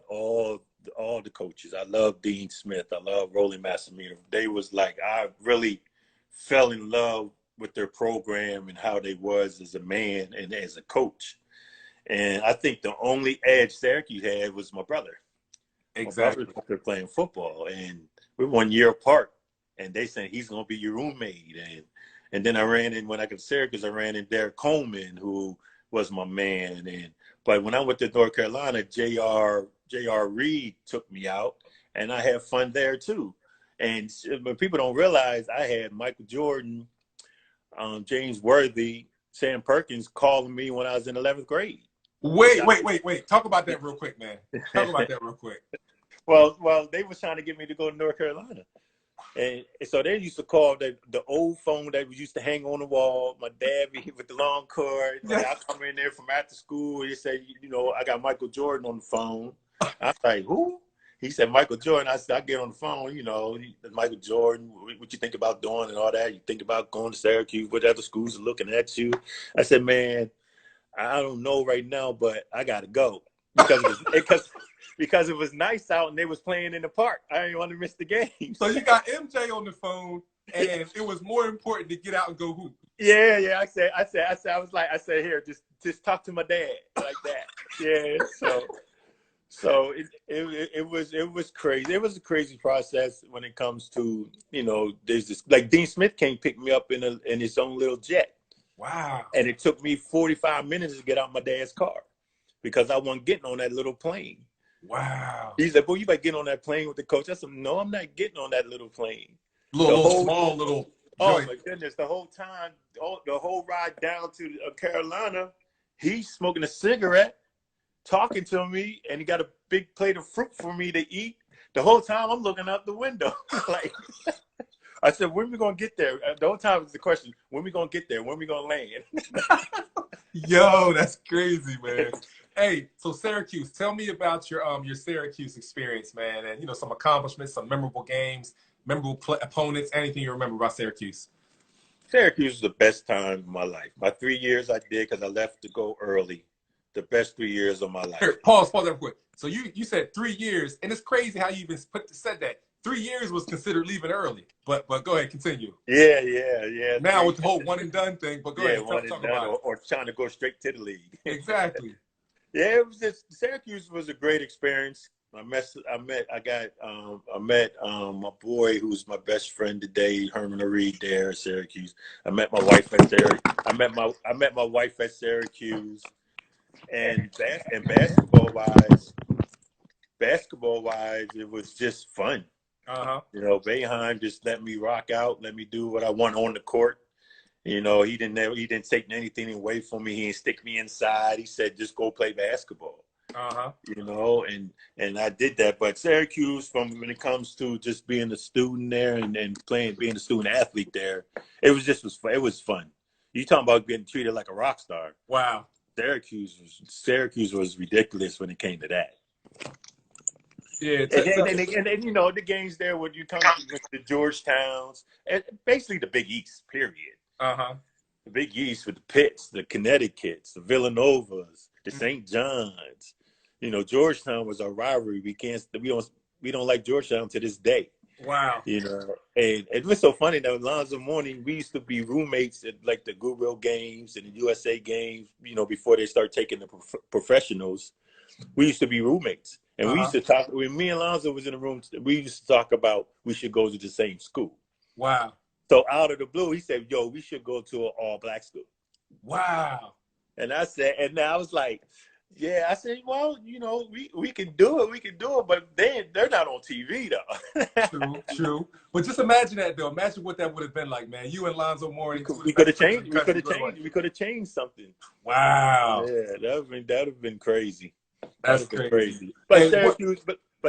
all the coaches. I love Dean Smith. I love Roland Massimino. They was like, I really fell in love with their program and how they was as a man and as a coach. And I think the only edge Syracuse had was my brother. Exactly. My brother, they're playing football, and we're 1 year apart. And they said he's going to be your roommate. And then when I got to Syracuse, I ran in Derek Coleman, who was my man. But when I went to North Carolina, J.R. Reed took me out, and I had fun there too. And but people don't realize I had Michael Jordan, James Worthy, Sam Perkins calling me when I was in 11th grade. Wait. Talk about that real quick, man. Talk about that real quick. Well, they was trying to get me to go to North Carolina. And so they used to call the old phone that we used to hang on the wall. My dad with the long cord. Like, I come in there from after school. He said, I got Michael Jordan on the phone. I was like, who? He said, Michael Jordan. I said, I get on the phone, Michael Jordan, what you think about doing and all that? You think about going to Syracuse, what other schools are looking at you? I said, man, I don't know right now, but I got to go. Because it was nice out and they was playing in the park. I didn't want to miss the game. So you got MJ on the phone, and it was more important to get out and go hoop. Yeah. I said, here, just talk to my dad like that. Yeah. So it was crazy. It was a crazy process when it comes to, there's this, like Dean Smith can't pick me up in his own little jet. Wow. And it took me 45 minutes to get out my dad's car because I wasn't getting on that little plane. Wow. He said, "Boy, you better get on that plane with the coach." I said, "No, I'm not getting on that little plane." Small little Oh joint. my goodness! The whole time, the whole ride down to Carolina, he's smoking a cigarette, talking to me, and he got a big plate of fruit for me to eat. The whole time, I'm looking out the window, like. I said, "When we gonna get there?" The whole time was the question: "When we gonna get there? When we gonna land?" Yo, that's crazy, man. Hey, so Syracuse, tell me about your Syracuse experience, man, and some accomplishments, some memorable games, memorable opponents, anything you remember about Syracuse. Syracuse was the best time of my life. My 3 years I did because I left to go early. The best 3 years of my life. Here, pause that real quick. So you said 3 years, and it's crazy how you even said that. 3 years was considered leaving early, but go ahead, continue. Yeah. Now with the whole one and done thing, but go ahead, talk about it. Or trying to go straight to the league. Exactly. Yeah, it was just Syracuse was a great experience. I met my boy who's my best friend today, Herman Reed there at Syracuse. I met my wife at Syracuse. I met my wife at Syracuse. And basketball wise, it was just fun. Boeheim just let me rock out, let me do what I want on the court. He didn't take anything away from me. He didn't stick me inside. He said, just go play basketball. And I did that. But Syracuse, when it comes to just being a student there and being a student athlete there, it was fun. You talking about getting treated like a rock star. Wow. Syracuse was ridiculous when it came to that. Yeah, and the games there when you come to the Georgetowns, and basically the Big East, period. The Big East with the Pitts, the Connecticut's, the Villanovas, the St. John's. Georgetown was our rivalry. We don't like Georgetown to this day. Wow. And it was so funny that Alonzo Mourning, we used to be roommates at like the Goodwill games and the USA games, before they start taking the professionals. We used to be roommates. And we used to talk, when me and Alonzo was in the room, we used to talk about we should go to the same school. Wow. So out of the blue, he said, "Yo, we should go to an all-black school." Wow. And I said, and I was like, yeah, I said, well, we can do it, but they're not on TV though. True. But just imagine that though. Imagine what that would have been like, man. You and Lonzo Mourning. We could have changed something. Wow. Yeah, that would have been crazy. That's crazy. But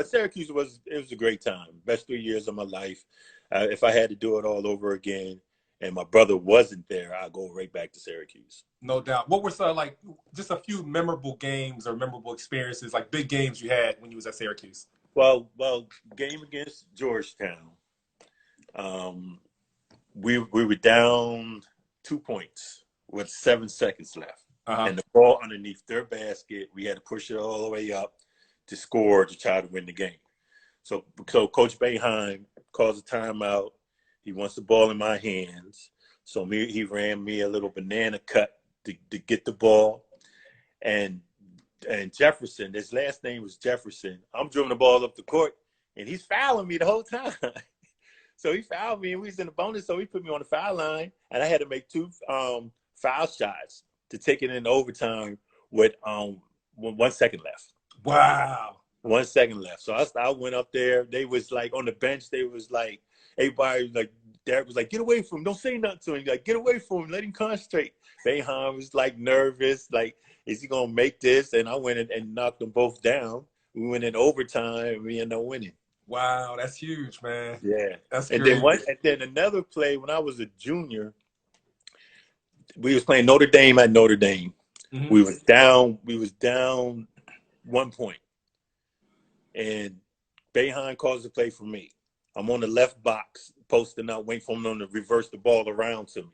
Syracuse was a great time. Best 3 years of my life. If I had to do it all over again, and my brother wasn't there, I'd go right back to Syracuse. No doubt. What were some, like, just a few memorable games or memorable experiences, like big games you had when you was at Syracuse? Well, game against Georgetown. We were down 2 points with 7 seconds left. And the ball underneath their basket, we had to push it all the way up to score to try to win the game. So Coach Boeheim calls a timeout. He wants the ball in my hands. So he ran me a little banana cut to get the ball. And Jefferson, his last name was Jefferson. I'm dribbling the ball up the court, and he's fouling me the whole time. So he fouled me, and we was in the bonus, so he put me on the foul line, and I had to make 2 foul shots to take it in overtime with 1 second left. Wow. 1 second left. So I went up there. They was like on the bench. They was like, everybody, like, Derek was like, "Get away from him. Don't say nothing to him." Like, "Get away from him. Let him concentrate." Boeheim was like nervous. Like, is he going to make this? And I went in and knocked them both down. We went in overtime, and we ended up winning. Wow, that's huge, man. Yeah. That's and crazy. then another play when I was a junior, we was playing Notre Dame at Notre Dame. Mm-hmm. We was down 1 point. And Boeheim calls the play for me. I'm on the left box, posting out, waiting for him to reverse the ball around to me.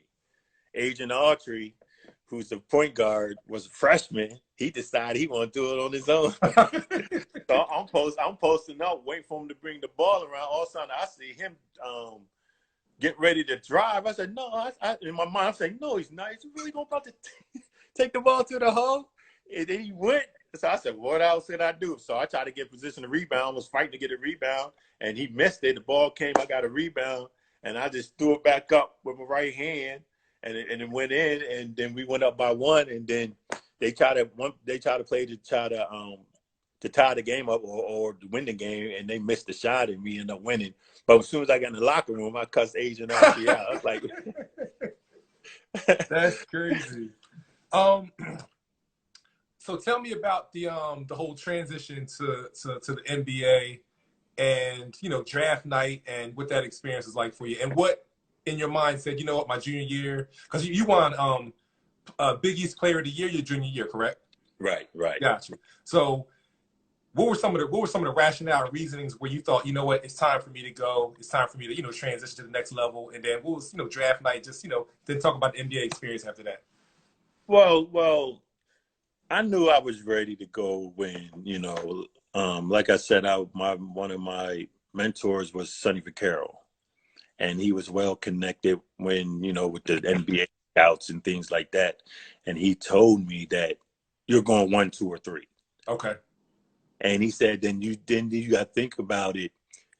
Agent Autry, who's the point guard, was a freshman. He decided he wanted to do it on his own. So I'm posting out, waiting for him to bring the ball around. All of a sudden, I see him get ready to drive. I said, no. In my mind, I'm saying, no, he's not. He's really going about to take the ball to the hole. And then he went. So I said, what else did I do? So I tried to get position to rebound, was fighting to get a rebound, and he missed it. The ball came, I got a rebound, and I just threw it back up with my right hand, and it went in, and then we went up by one, and then they tried to play to try to tie the game up or to win the game, and they missed the shot, and we ended up winning. But as soon as I got in the locker room, I cussed Asian out. I was like, that's crazy. So tell me about the whole transition to the NBA and, you know, draft night and what that experience was like for you, and what in your mind said, you know what, my junior year, because you won Big East Player of the Year your junior year, correct? Right. Gotcha. So what were some of the rationale and reasonings where you thought, you know what, it's time for me to go, it's time for me to, you know, transition to the next level, and then what was, you know, draft night, just, you know, then talk about the NBA experience after that. Well, I knew I was ready to go when, you know, like I said, one of my mentors was Sonny Vaccaro, and he was well connected when, you know, with the NBA scouts and things like that. And he told me that you're going 1, 2, or 3. Okay. And he said, then you got to think about it.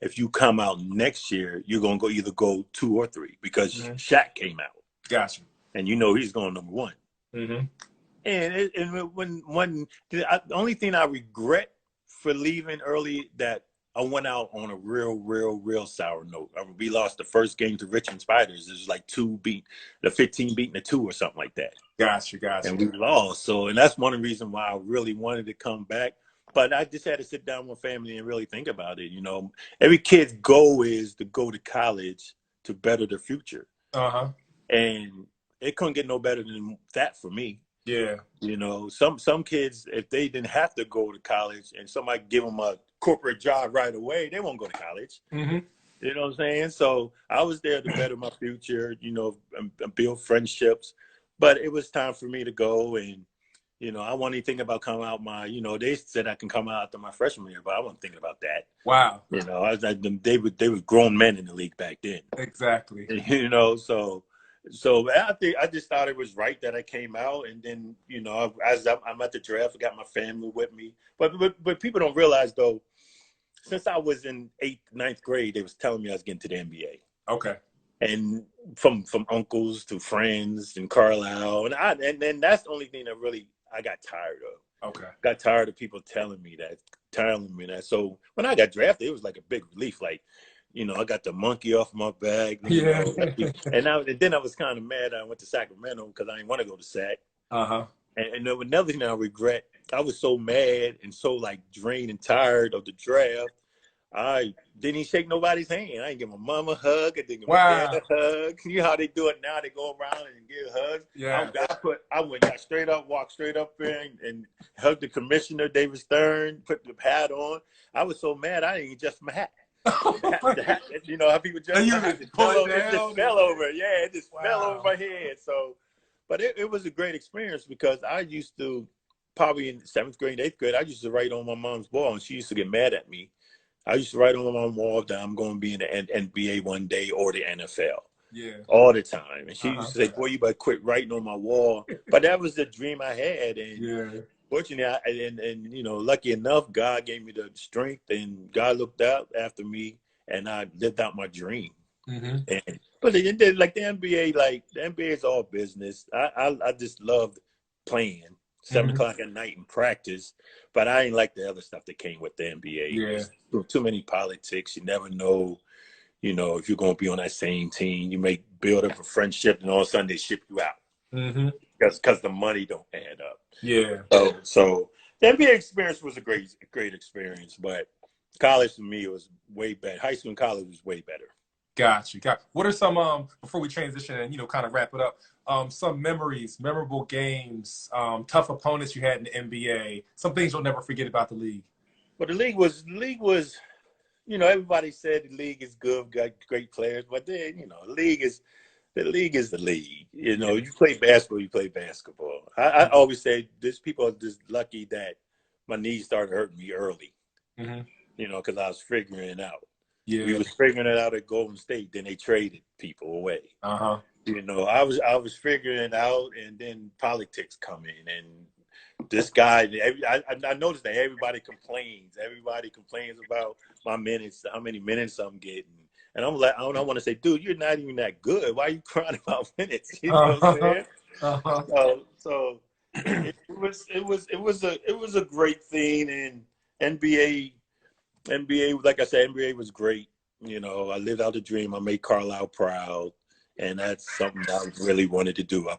If you come out next year, you're going to either go 2 or 3 because Shaq came out. Gotcha. And you know he's going number 1. Mm-hmm. And the only thing I regret for leaving early, that I went out on a real sour note. We lost the first game to Richmond Spiders. It was like 15 beating the 2 or something like that. Gotcha. And we lost. So, and that's one of the reasons why I really wanted to come back. But I just had to sit down with family and really think about it. You know, every kid's goal is to go to college to better their future. Uh-huh. And it couldn't get no better than that for me. Yeah. You know, some kids, if they didn't have to go to college and somebody give them a corporate job right away, they won't go to college. Mm-hmm. You know what I'm saying? So I was there to better my future, you know, and build friendships. But it was time for me to go. And, you know, I wasn't even thinking about coming out you know, they said I can come out after my freshman year, but I wasn't thinking about that. Wow. You know, they were grown men in the league back then. Exactly. You know, so I just thought it was right that I came out, and then, you know, as I'm at the draft, I got my family with me. But people don't realize, though, since I was in 8th, 9th grade, they was telling me I was getting to the NBA. Okay. And from uncles to friends in Carlisle, and then that's the only thing that really I got tired of. Okay. Got tired of people telling me that. So when I got drafted, it was like a big relief, like, you know, I got the monkey off my back. Yeah. And then I was kind of mad I went to Sacramento because I didn't want to go to Sac. Uh-huh. And another thing I regret, I was so mad and so, like, drained and tired of the draft. I didn't even shake nobody's hand. I didn't give my mom a hug. I didn't give my dad a hug. You know how they do it now? They go around and give hugs. Yeah. Got straight up, walked straight up there and hugged the commissioner, David Stern, put the hat on. I was so mad I didn't even adjust my hat. The hat, you know how people just fell over. Yeah, it just fell over my head. So, but it was a great experience because I used to, probably in 7th grade, 8th grade, I used to write on my mom's wall, and she used to get mad at me. I used to write on my mom's wall that I'm going to be in the NBA one day or the NFL. Yeah. All the time. And she used to say, boy, you better quit writing on my wall. But that was the dream I had. And fortunately, and you know, lucky enough, God gave me the strength, and God looked out after me, and I lived out my dream. Mm-hmm. But like the NBA is all business. I just loved playing 7 o'clock at night in practice, but I ain't like the other stuff that came with the NBA. Yeah. Too many politics. You never know, you know, if you're going to be on that same team. You may build up a friendship, and all of a sudden they ship you out. Mm-hmm. Because the money don't add up. Yeah. So the NBA experience was a great experience, but college for me was way better. High school and college was way better. Got you. What are some before we transition and, you know, kind of wrap it up? Some memories, memorable games, tough opponents you had in the NBA. Some things you'll never forget about the league. Well, the league was, you know, everybody said the league is good, got great players, but then, you know, the league is the league. You know, you play basketball, you play basketball. I always say people are just lucky that my knees started hurting me early, you know, because I was figuring it out. Yeah. We was figuring it out at Golden State, then they traded people away. You know, I was figuring it out, and then politics come in, and this guy, I noticed that everybody complains. Everybody complains about my minutes, how many minutes I'm getting. And I'm like, I don't want to say, dude, you're not even that good. Why are you crying about minutes? You know what I'm saying? So it was a great thing. And NBA, like I said, NBA was great. You know, I lived out the dream. I made Carlisle proud, and that's something I really wanted to do.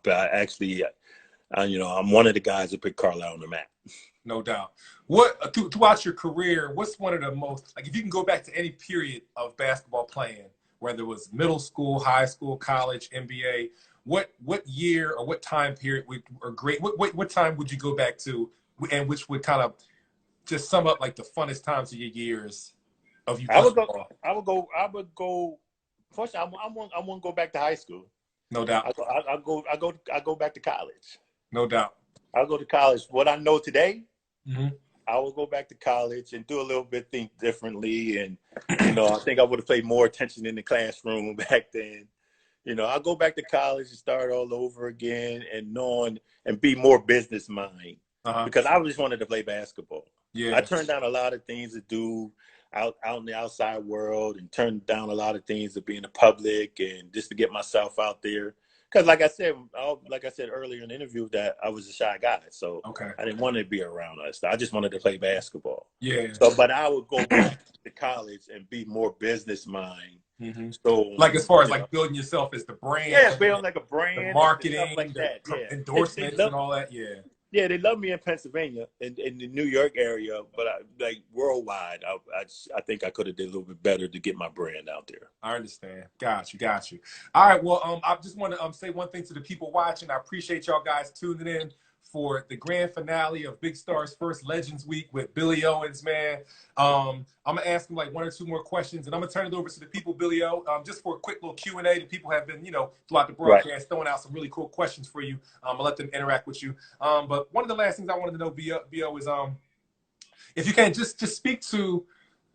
I'm one of the guys that put Carlisle on the map. No doubt. What throughout your career, what's one of the most, like, if you can go back to any period of basketball playing, whether it was middle school, high school, college, NBA, what year or what time period what time would you go back to, and which would kind of just sum up like the funnest times of your years of you playing ball? I would go. First, I want to go back to high school. No doubt. I go back to college. No doubt. I'll go to college. What I know today, mm-hmm. I will go back to college and do a little bit, think differently. And, I think I would have paid more attention in the classroom back then. I'll go back to college and start all over again and be more business mind because I just wanted to play basketball. Yeah. I turned down a lot of things to do out in the outside world and turned down a lot of things to be in the public and just to get myself out there. Because like I said earlier in the interview, that I was a shy guy. So I didn't want to be around us. I just wanted to play basketball. Yeah. So, but I would go back to college and be more business mind. Mm-hmm. So, like as far as like building yourself as the brand. Yeah, building like a brand. The marketing, and stuff like that. Yeah. Endorsements and all that. Yeah. Yeah, they love me in Pennsylvania, in the New York area, but like worldwide, I think I could have did a little bit better to get my brand out there. I understand. Got you. All right. Well, I just want to say one thing to the people watching. I appreciate y'all guys tuning in for the grand finale of Big Star's First Legends Week with Billy Owens, man. I'm gonna ask him like one or two more questions, and I'm gonna turn it over to the people, Billy O, just for a quick little Q&A. The people have been, throughout the broadcast throwing out some really cool questions for you. I'll let them interact with you. But one of the last things I wanted to know, BO, is if you can just speak to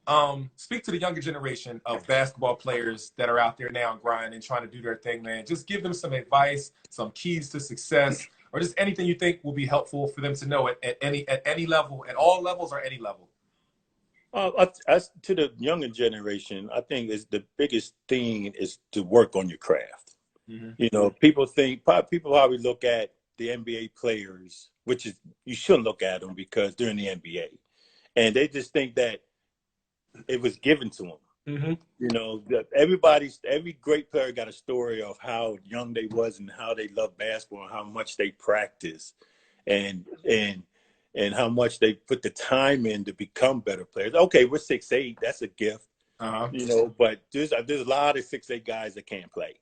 the younger generation of basketball players that are out there now grinding and trying to do their thing, man. Just give them some advice, some keys to success, or just anything you think will be helpful for them to know at any level, at all levels or any level. As to the younger generation, I think is the biggest thing is to work on your craft. Mm-hmm. People probably look at the NBA players, which is, you shouldn't look at them because they're in the NBA, and they just think that it was given to them. Mm-hmm. Every great player got a story of how young they was and how they loved basketball and how much they practiced and how much they put the time in to become better players. Okay, we're 6'8", that's a gift, but there's a lot of 6'8" guys that can't play.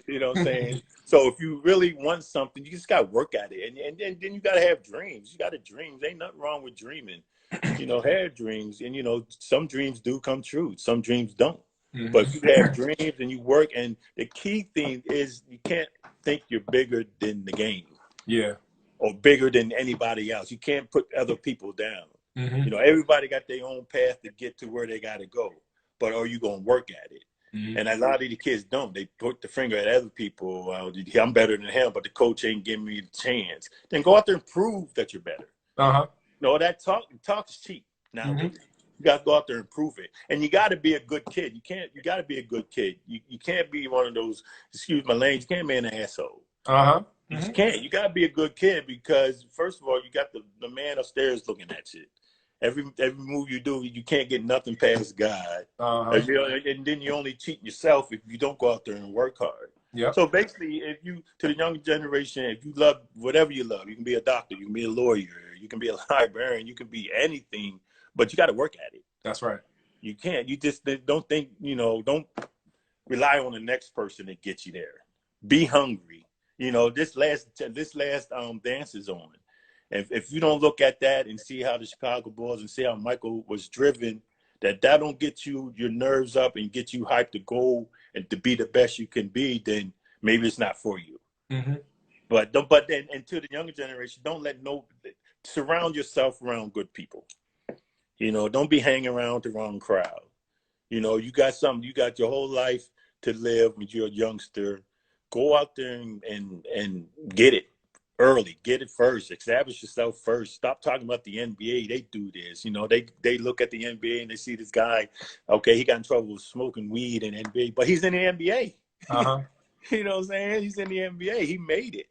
You know what I'm saying? So if you really want something, you just got to work at it. And then you got to have dreams. You got to dream. There ain't nothing wrong with dreaming. Have dreams. And, some dreams do come true. Some dreams don't. Mm-hmm. But if you have dreams and you work, and the key thing is you can't think you're bigger than the game. Yeah. Or bigger than anybody else. You can't put other people down. Mm-hmm. Everybody got their own path to get to where they got to go. But are you going to work at it? Mm-hmm. And a lot of the kids don't. They put the finger at other people. I'm better than him, but the coach ain't giving me the chance. Then go out there and prove that you're better. That talk is cheap. Now you got to go out there and prove it. And you got to be a good kid. You got to be a good kid. You can't be one of those, excuse my language, you can't be an asshole. You just can't. You got to be a good kid because, first of all, you got the man upstairs looking at you. Every move you do, you can't get nothing past God. And then you only cheat yourself if you don't go out there and work hard. Yeah. So basically, to the younger generation, if you love whatever you love, you can be a doctor, you can be a lawyer, you can be a librarian, you can be anything, but you got to work at it. That's right. You can't. You just don't think, don't rely on the next person to get you there. Be hungry. This last dance is on. If you don't look at that and see how the Chicago Bulls and see how Michael was driven, that don't get your nerves up and get you hyped to go and to be the best you can be, then maybe it's not for you. Mm-hmm. But then, and to the younger generation, surround yourself around good people. Don't be hanging around the wrong crowd. You got your whole life to live when you're a youngster. Go out there and get it. early. Get it first. Establish yourself first. Stop talking about the NBA. They do this. You know, they look at the NBA and they see this guy. Okay, he got in trouble with smoking weed in NBA, but he's in the NBA. Uh-huh. You know what I'm saying? He's in the NBA. He made it.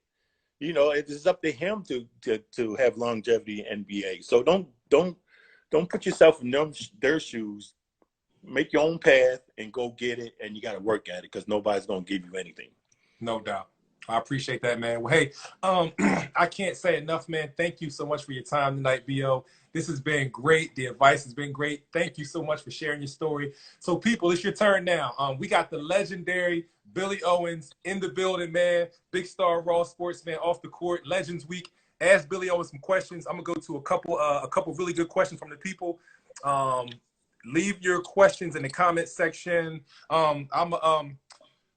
You know, it's up to him to have longevity in NBA. So don't put yourself in their shoes. Make your own path and go get it. And you got to work at it because nobody's gonna give you anything. No doubt. I appreciate that, man. Well, hey, I can't say enough, man. Thank you so much for your time tonight, BO. This has been great. The advice has been great. Thank you so much for sharing your story. So, people, it's your turn now. We got the legendary Billy Owens in the building, man. Big Star Raw Sportsman off the court. Legends Week. Ask Billy Owens some questions. I'm gonna go to a couple really good questions from the people. Leave your questions in the comment section.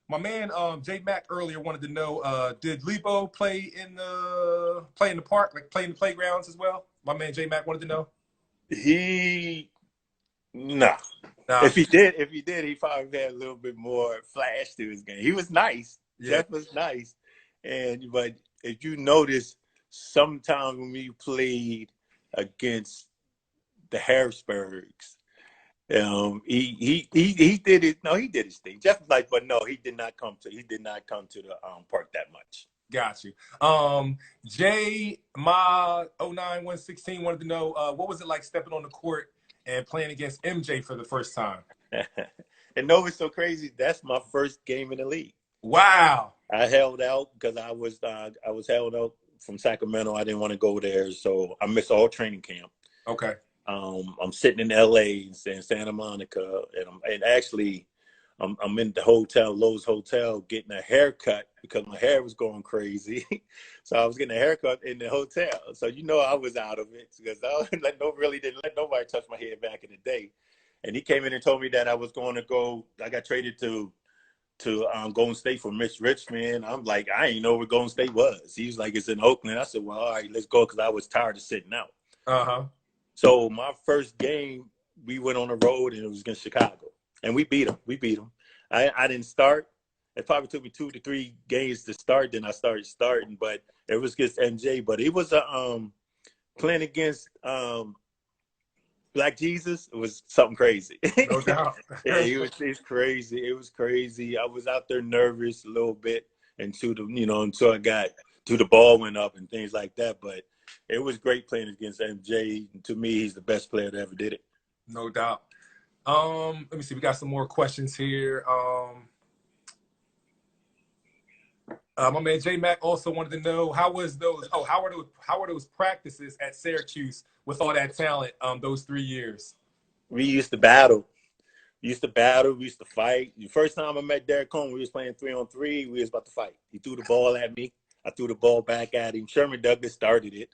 My man J Mac earlier wanted to know, did Lebo play in the park, like play in the playgrounds as well? My man J Mac wanted to know. Nah. If he did, he probably had a little bit more flash to his game. He was nice. Yeah. Jeff was nice. But if you notice, sometimes when we played against the Harrisburgs, he did it. No, he did his thing. Jeff was like, but no, he did not come to the park that much. Got you. Jay Ma 09116 wanted to know, what was it like stepping on the court and playing against MJ for the first time? And no, it's so crazy. That's my first game in the league. Wow. I held out because I was held out from Sacramento. I didn't want to go there, so I missed all training camp. Okay. I'm sitting in LA, in Santa Monica, and actually I'm in the hotel, Lowe's Hotel, getting a haircut because my hair was going crazy. So I was getting a haircut in the hotel. So you know I was out of it because I didn't let nobody touch my hair back in the day. And he came in and told me that I was going to go. I got traded to Golden State for Mitch Richmond. I'm like, I didn't know where Golden State was. He was like, it's in Oakland. I said, well, all right, let's go, because I was tired of sitting out. Uh-huh. So my first game, we went on the road, and it was against Chicago. And we beat them. I didn't start. It probably took me 2 to 3 games to start. Then I started starting, but it was against MJ. But it was playing against Black Jesus. It was something crazy. No doubt. Yeah, it's crazy. It was crazy. I was out there nervous a little bit until I got to the ball went up and things like that. But it was great playing against MJ. To me, he's the best player that ever did it. No doubt. Let me see. We got some more questions here. My man J Mac also wanted to know, how were those practices at Syracuse with all that talent those 3 years? We used to battle. We used to fight. The first time I met Derek Cohn, we was playing 3-on-3. We was about to fight. He threw the ball at me. I threw the ball back at him. Sherman Douglas started it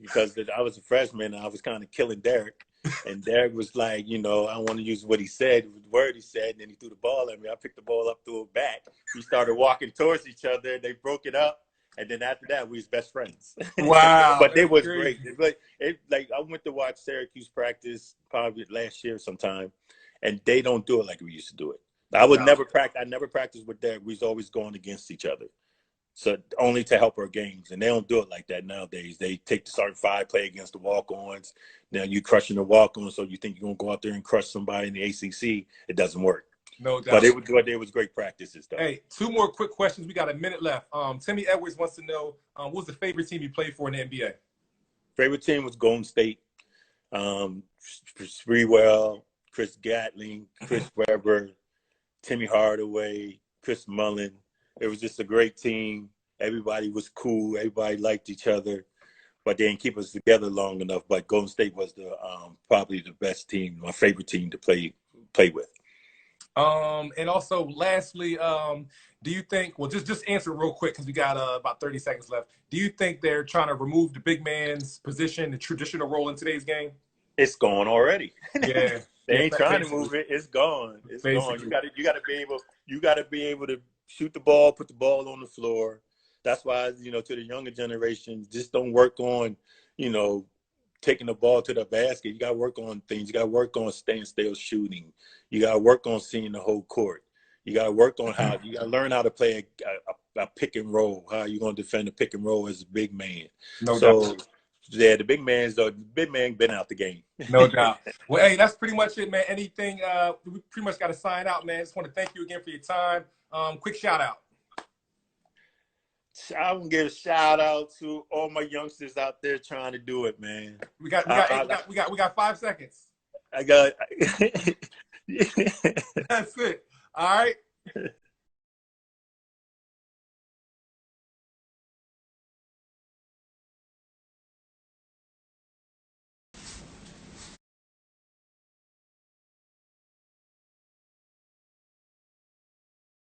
because I was a freshman and I was kind of killing Derek. And Derek was like, I don't want to use what he said, the word he said, and then he threw the ball at me. I picked the ball up, threw it back. We started walking towards each other. They broke it up. And then after that, we was best friends. Wow. But it was great. I went to watch Syracuse practice probably last year sometime, and they don't do it like we used to do it. I never practiced with Derek. We was always going against each other. So only to help our games. And they don't do it like that nowadays. They take the starting 5, play against the walk-ons. Now you crushing the walk-ons, so you think you're going to go out there and crush somebody in the ACC. It doesn't work. No doubt. But it was great practices, though. Hey, 2 more quick questions. We got a minute left. Timmy Edwards wants to know, what was the favorite team you played for in the NBA? Favorite team was Golden State. Sprewell, Chris Gatling, Chris Webber, Timmy Hardaway, Chris Mullen. It was just a great team. Everybody was cool. Everybody liked each other, but they didn't keep us together long enough. But Golden State was probably the best team, my favorite team to play with. And also, lastly, do you think? Well, just answer real quick because we got about 30 seconds left. Do you think they're trying to remove the big man's position, the traditional role in today's game? It's gone already. Yeah. They ain't trying to move it. It's gone. It's gone. You got to be able to shoot the ball, put the ball on the floor. That's why, to the younger generation, just don't work on, taking the ball to the basket. You got to work on things. You got to work on staying still shooting. You got to work on seeing the whole court. You got to work on you got to learn how to play a pick and roll. How you gonna defend a pick and roll as a big man? No So doubt. yeah, the big man been out the game. No doubt. Well, hey, that's pretty much it, man. Anything? We pretty much got to sign out, man. Just want to thank you again for your time. Quick shout out. I want to give a shout out to all my youngsters out there trying to do it, man. We got 5 seconds. I got. That's it. All right.